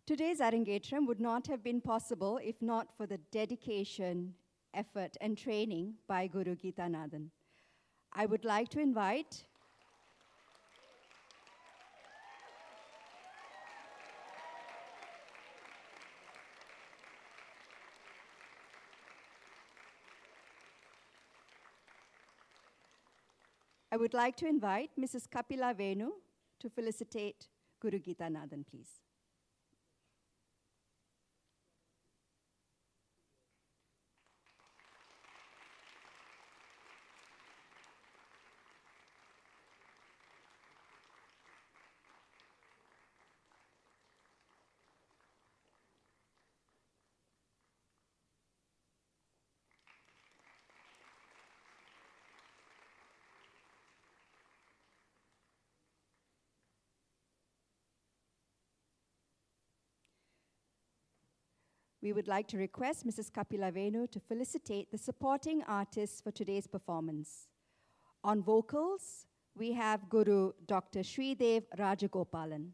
Today's Arangetram would not have been possible if not for the dedication, effort, and training by Guru Geethanadhan. I would like to invite Mrs. Kapila Venu to felicitate Guru Geethanadhan, please. We would like to request Mrs. Kapila Venu to felicitate the supporting artists for today's performance. On vocals, we have Guru Dr. Sridev Rajagopalan.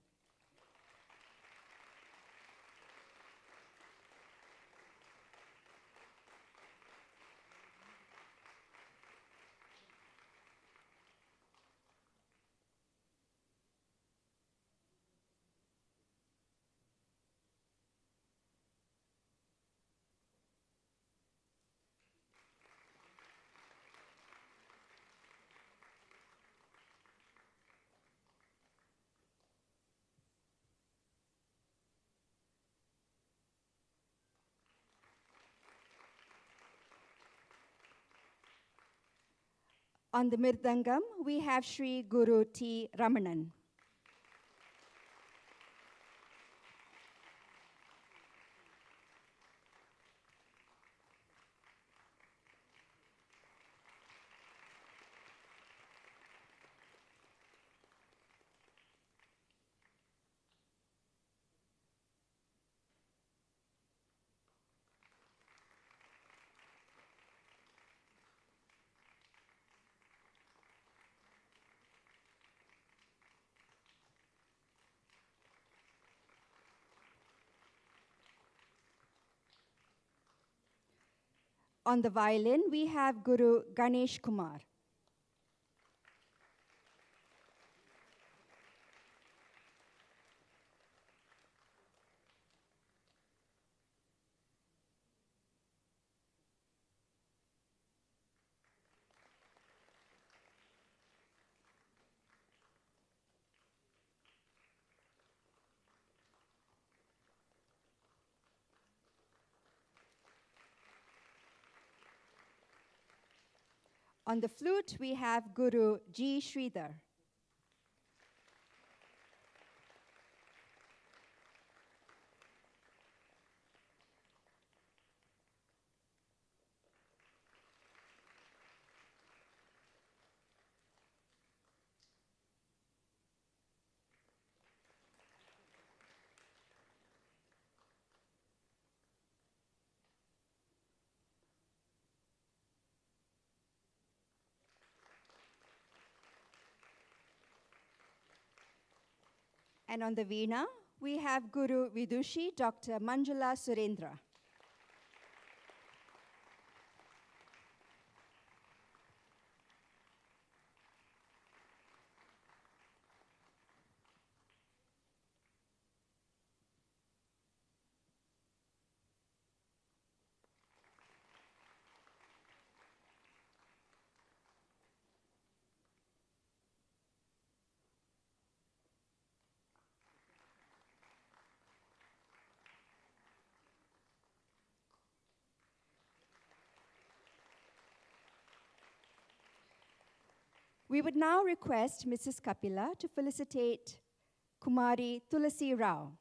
On the Mirdangam, we have Sri Guru T. Ramanan. On the violin, we have Guru Ganesh Kumar. On the flute, we have Guru G. Sridhar. And on the veena, we have Guru Vidushi, Dr. Manjula Surendra. We would now request Mrs. Kapila to felicitate Kumari ThulasiRao.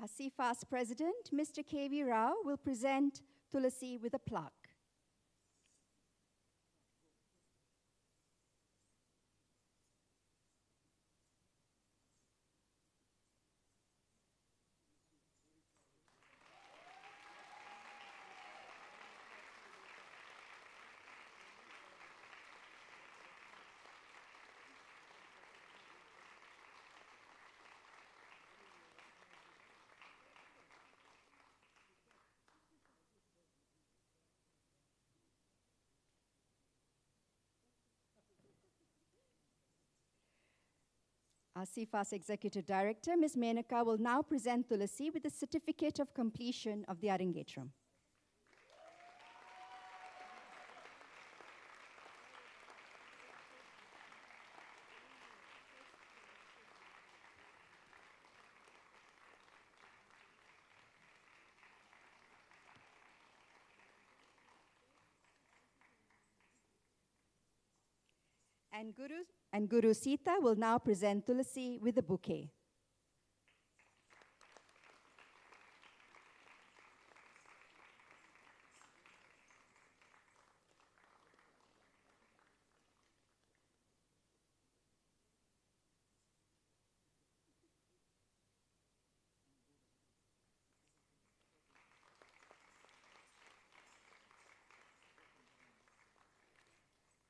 Our CFAS president, Mr. K.V. Rao, will present Tulasi with a plaque. Our CFAS Executive Director, Ms. Menaka, will now present Tulasi with the certificate of completion of the Arangetram. And Guru Sita will now present Tulasi with a bouquet.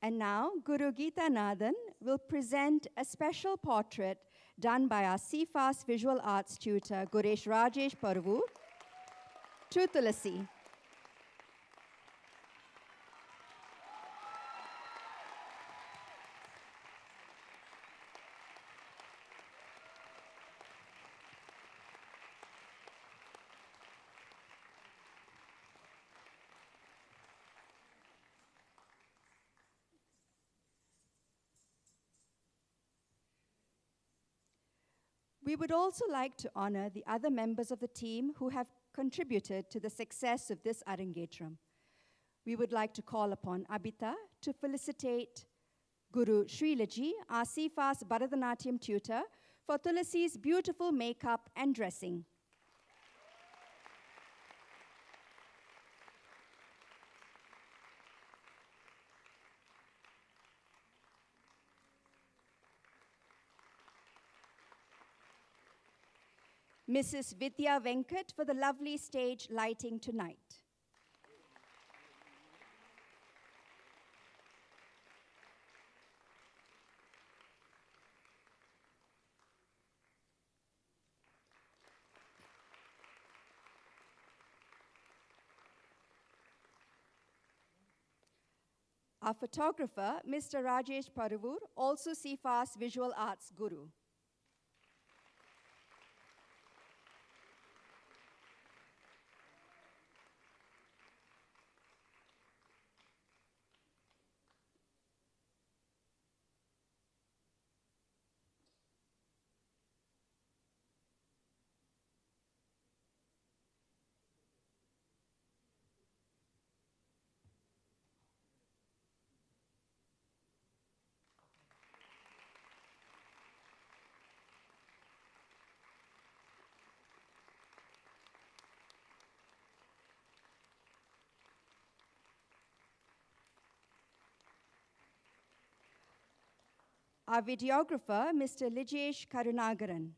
And now, Guru Geethanadhan will present a special portrait done by our CFAS visual arts tutor, Guresh Rajesh Parvu, to Tulasi. We would also like to honor the other members of the team who have contributed to the success of this Arangetram. We would like to call upon Abita to felicitate Guru Srilaji, our CFAS Bharatanatyam tutor, for Tulasi's beautiful makeup and dressing. Mrs. Vidya Venkat for the lovely stage lighting tonight. Our photographer, Mr. Rajesh Paruvur, also CFAS Visual Arts Guru. Our videographer, Mr. Lijesh Karunagaran.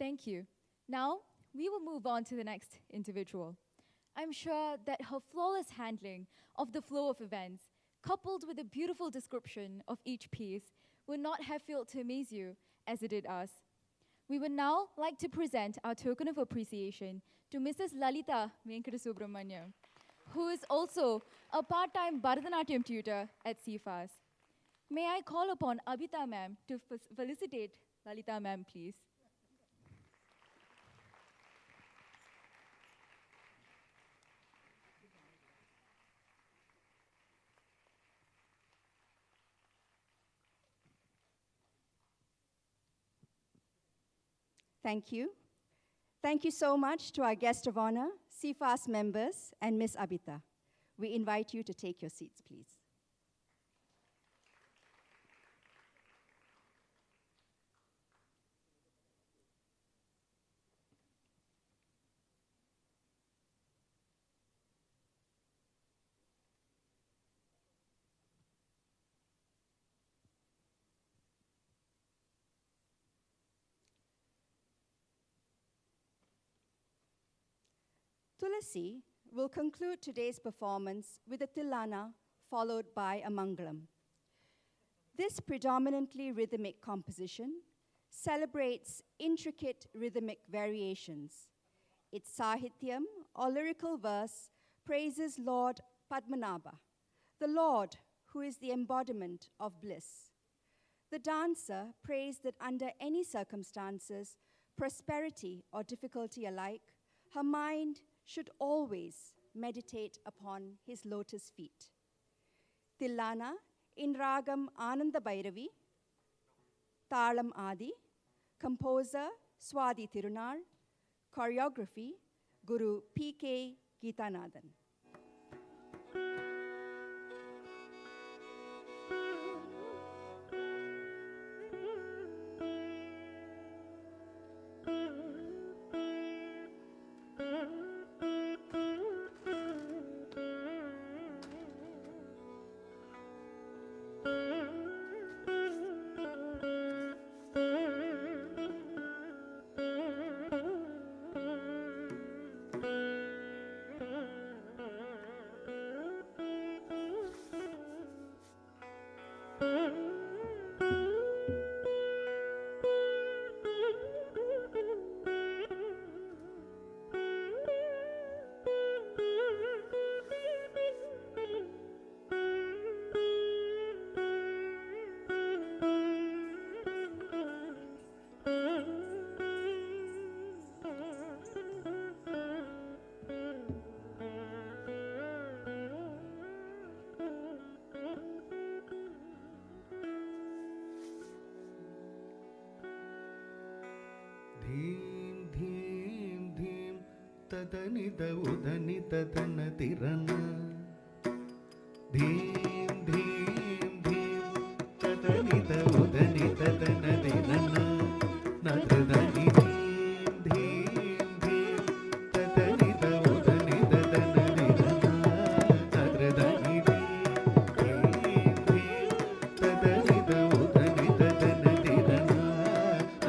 Thank you. Now, we will move on to the next individual. I'm sure that her flawless handling of the flow of events, coupled with a beautiful description of each piece, would not have failed to amaze you as it did us. We would now like to present our token of appreciation to Mrs. Lalita Venkatasubramaniam, who is also a part-time Bharatanatyam tutor at CFAS. May I call upon Abita ma'am to felicitate Lalita ma'am, please. Thank you. Thank you so much to our guest of honor, CFAS members, and Ms. Abita. We invite you to take your seats, please. Tulasi will conclude today's performance with a Tilana followed by a Mangalam. This predominantly rhythmic composition celebrates intricate rhythmic variations. Its sahityam, or lyrical verse, praises Lord Padmanabha, the Lord who is the embodiment of bliss. The dancer prays that under any circumstances, prosperity or difficulty alike, her mind should always meditate upon his lotus feet. Tilana in Ragam Ananda Bhairavi, Talam Adi, composer Swadi Tirunar, choreography Guru P.K. Geethanadhan. धीम धीम धीम तदनि दउदनि तदन तिरन धीम धीम धीम तदनि दउदनि तदन तिरन नदनि धीम धीम धीम तदनि दउदनि तदन तिरन नदनि धीम धीम तदनि दउदनि तदन तिरन नदनि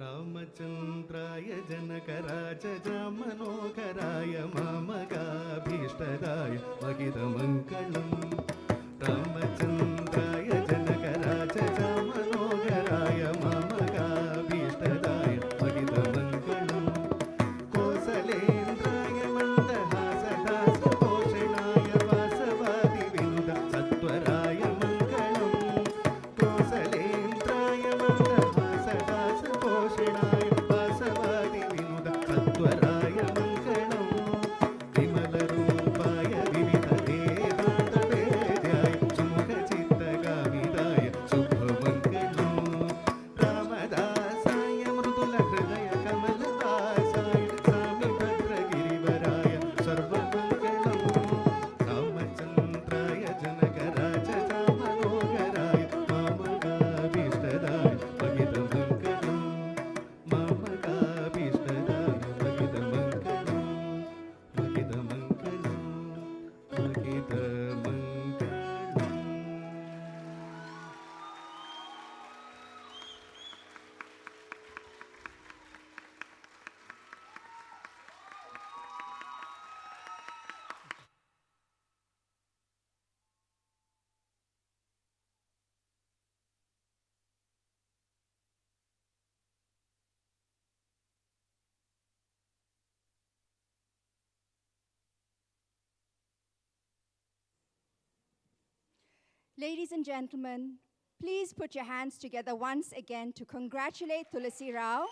रामचन्द्राय जनकराजजामनोहराय मामगाभीष्टदाय महितमङ्गलम् रामचन्द्राय जनकराजजामनोहराय मामगाभीष्टदाय महितमङ्गलम् कोसलेन्द्राय मन्दहासदासपोषणाय वासवादिविनुद सत्वराय मङ्गलम् कोसलेन्द्राय मन्दहासदासपोषणाय वासवादिविनुद सत्वराय मङ्गलम् विमलरूपाय विविधवेदान्तवेद्याय सुमुखचित्तगामिदाय शुभमङ्गलम् रामदासाय मृदुलहृदय कमलदासाय स्वामि भद्रगिरिवराय सर्वमङ्गलम् रामचन्द्राय जनकराजजामनोहराय मामगाभीष्टदाय महितमङ्गलम् मामगाभीष्टदाय महितमङ्गलम् महितमङ्गलम् महितमङ्गलम् Ladies and gentlemen, please put your hands together once again to congratulate ThulasiRao.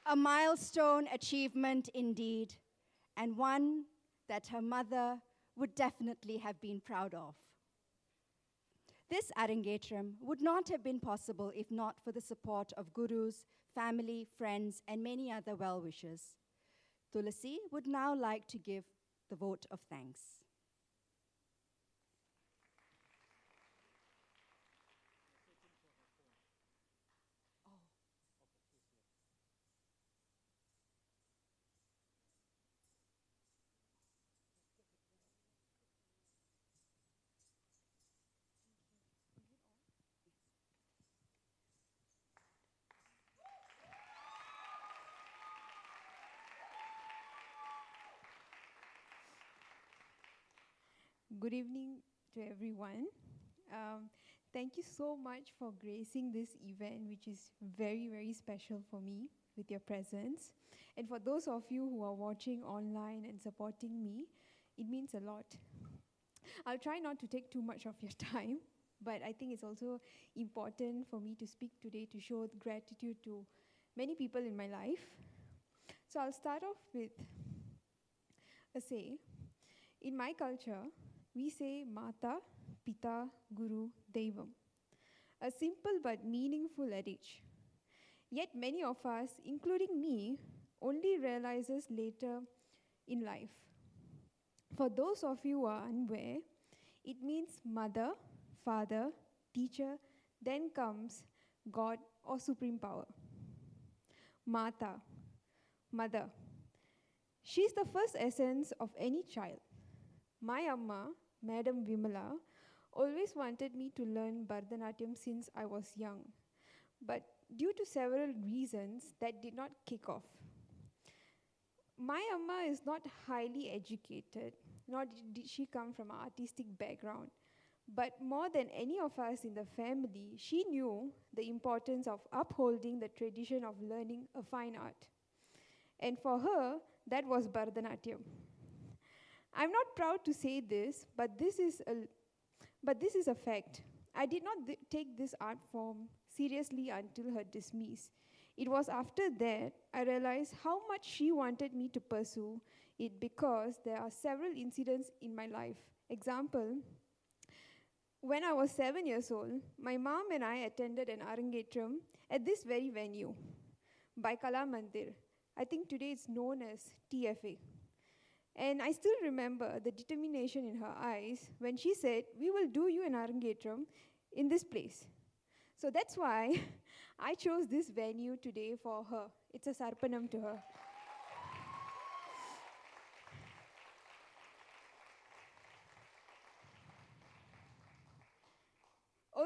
A milestone achievement indeed, and one that her mother would definitely have been proud of. This Arangetram would not have been possible if not for the support of gurus, family, friends, and many other well-wishers. Tulasi would now like to give the vote of thanks. Good evening to everyone. Thank you so much for gracing this event, which is very, very special for me with your presence. And for those of you who are watching online and supporting me, it means a lot. I'll try not to take too much of your time, but I think it's also important for me to speak today to show gratitude to many people in my life. So I'll start off with a say. In my culture, we say Mata, Pita, Guru, Devam. A simple but meaningful adage. Yet many of us, including me, only realizes later in life. For those of you who are unaware, it means mother, father, teacher, then comes God or supreme power. Mata, mother. She's the first essence of any child. My Amma, Madam Vimala, always wanted me to learn Bharatanatyam since I was young. But due to several reasons, that did not kick off. My Amma is not highly educated, nor did she come from an artistic background. But more than any of us in the family, she knew the importance of upholding the tradition of learning a fine art. And for her, that was Bharatanatyam. I'm not proud to say this, but this is a fact. I did not take this art form seriously until her dismiss. It was after that I realized how much she wanted me to pursue it because there are several incidents in my life. Example, when I was 7 years old, my mom and I attended an Arangetram at this very venue by Kala Mandir. I think today it's known as TFA. And I still remember the determination in her eyes when she said, "We will do you an Arangetram in this place." So that's why I chose this venue today for her. It's a Sarpanam to her.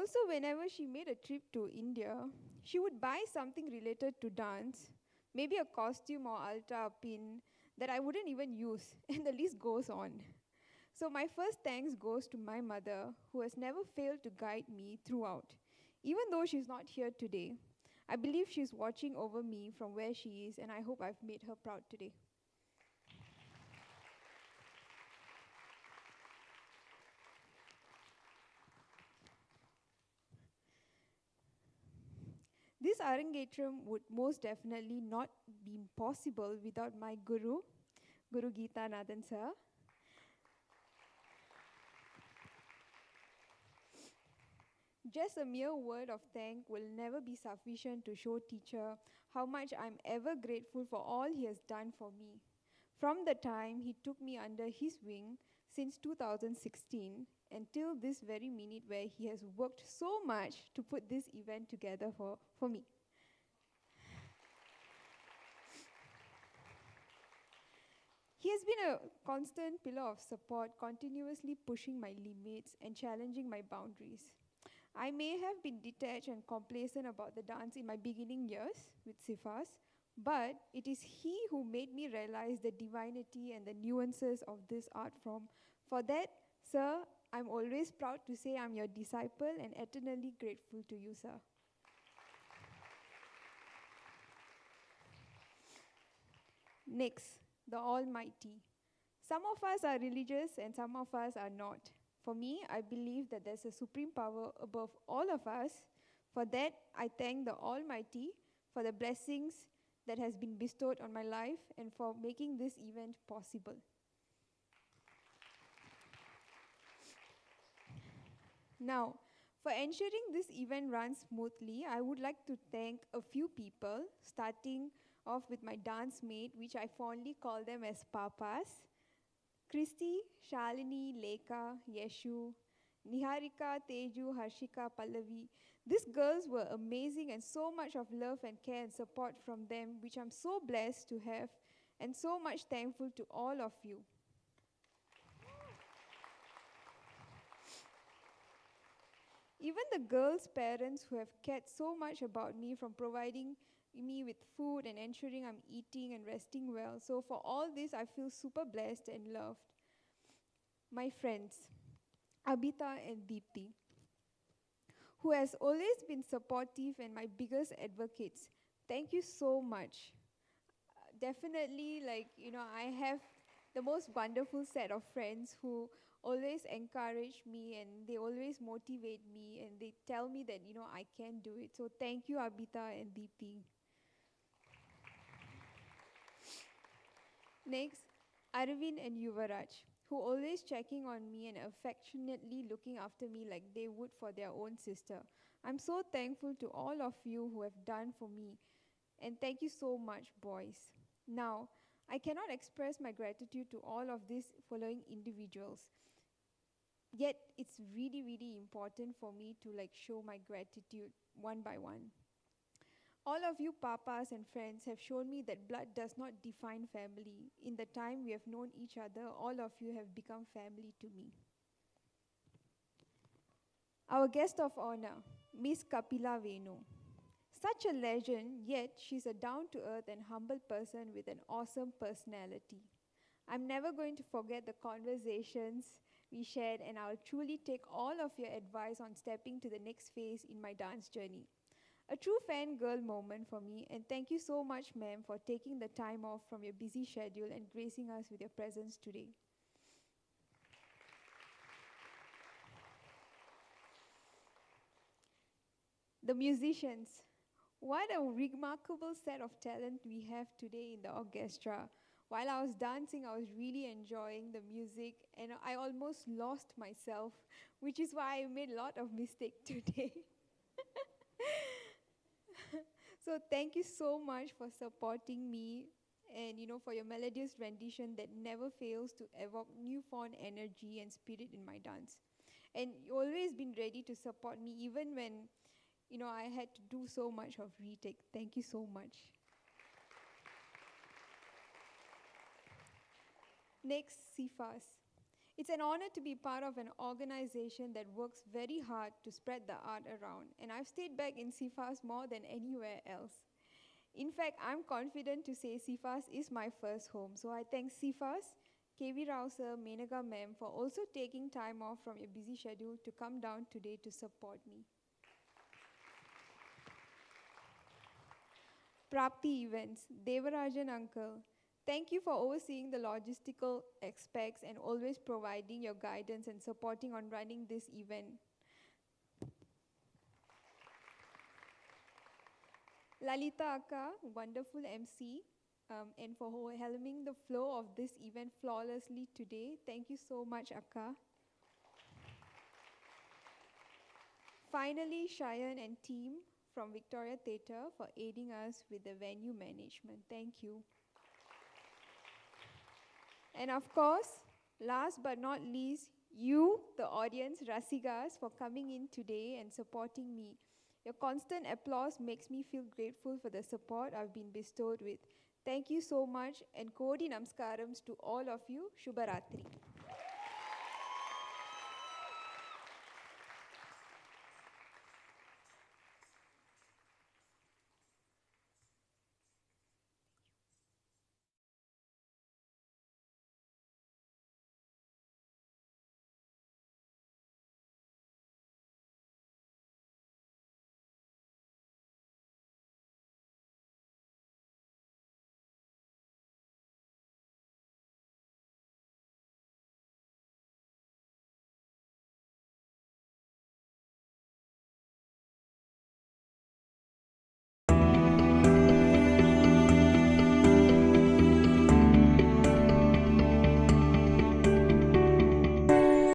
Also, whenever she made a trip to India, she would buy something related to dance, maybe a costume or ultra pin that I wouldn't even use, and the list goes on. So, my first thanks goes to my mother, who has never failed to guide me throughout. Even though she's not here today, I believe she's watching over me from where she is, and I hope I've made her proud today. This Arangetram would most definitely not be possible without my Guru, Guru Geethanadhan sir. Just a mere word of thank will never be sufficient to show teacher how much I'm ever grateful for all he has done for me. From the time he took me under his wing since 2016 until this very minute where he has worked so much to put this event together for me. He has been a constant pillar of support, continuously pushing my limits and challenging my boundaries. I may have been detached and complacent about the dance in my beginning years with Sifas, but it is he who made me realize the divinity and the nuances of this art form. For that, sir, I'm always proud to say I'm your disciple and eternally grateful to you, sir. Next, the Almighty. Some of us are religious and some of us are not. For me, I believe that there's a supreme power above all of us. For that, I thank the Almighty for the blessings that has been bestowed on my life and for making this event possible. Now, for ensuring this event runs smoothly, I would like to thank a few people, starting off with my dance mate, which I fondly call them as Papas. Christy, Shalini, Lekha, Yeshu, Niharika, Teju, Harshika, Pallavi. These girls were amazing and so much of love and care and support from them, which I'm so blessed to have and so much thankful to all of you. Even the girls' parents who have cared so much about me, from providing me with food and ensuring I'm eating and resting well. So for all this, I feel super blessed and loved. My friends, Abita and Deepthi, who has always been supportive and my biggest advocates. Thank you so much. Definitely, I have the most wonderful set of friends who always encourage me and they always motivate me and they tell me that, I can do it. So thank you, Abita and Deepthi. Next, Arvind and Yuvaraj, who always checking on me and affectionately looking after me like they would for their own sister. I'm so thankful to all of you who have done for me. And thank you so much, boys. Now, I cannot express my gratitude to all of these following individuals. Yet, it's really, really important for me to show my gratitude one by one. All of you papas and friends have shown me that blood does not define family. In the time we have known each other, all of you have become family to me. Our guest of honor, Miss Kapila Venu. Such a legend, yet she's a down-to-earth and humble person with an awesome personality. I'm never going to forget the conversations we shared, and I'll truly take all of your advice on stepping to the next phase in my dance journey. A true fangirl moment for me, and thank you so much, ma'am, for taking the time off from your busy schedule and gracing us with your presence today. The musicians. What a remarkable set of talent we have today in the orchestra. While I was dancing, I was really enjoying the music and I almost lost myself, which is why I made a lot of mistakes today. So thank you so much for supporting me and for your melodious rendition that never fails to evoke newfound energy and spirit in my dance. And you always been ready to support me even when I had to do so much of retake. Thank you so much. Next, Sifas. It's an honor to be part of an organization that works very hard to spread the art around, and I've stayed back in CIFAS more than anywhere else. In fact, I'm confident to say CIFAS is my first home, so I thank CIFAS, KV Rao sir, Menaka ma'am for also taking time off from your busy schedule to come down today to support me. Prapti Events, Devarajan uncle, thank you for overseeing the logistical aspects and always providing your guidance and supporting on running this event. Lalita Akka, wonderful MC, and for helming the flow of this event flawlessly today. Thank you so much, Akka. Finally, Cheyenne and team from Victoria Theatre for aiding us with the venue management. Thank you. And of course, last but not least, you, the audience, Rasigas, for coming in today and supporting me. Your constant applause makes me feel grateful for the support I've been bestowed with. Thank you so much, and Kodi Namskarams to all of you. Shubharatri.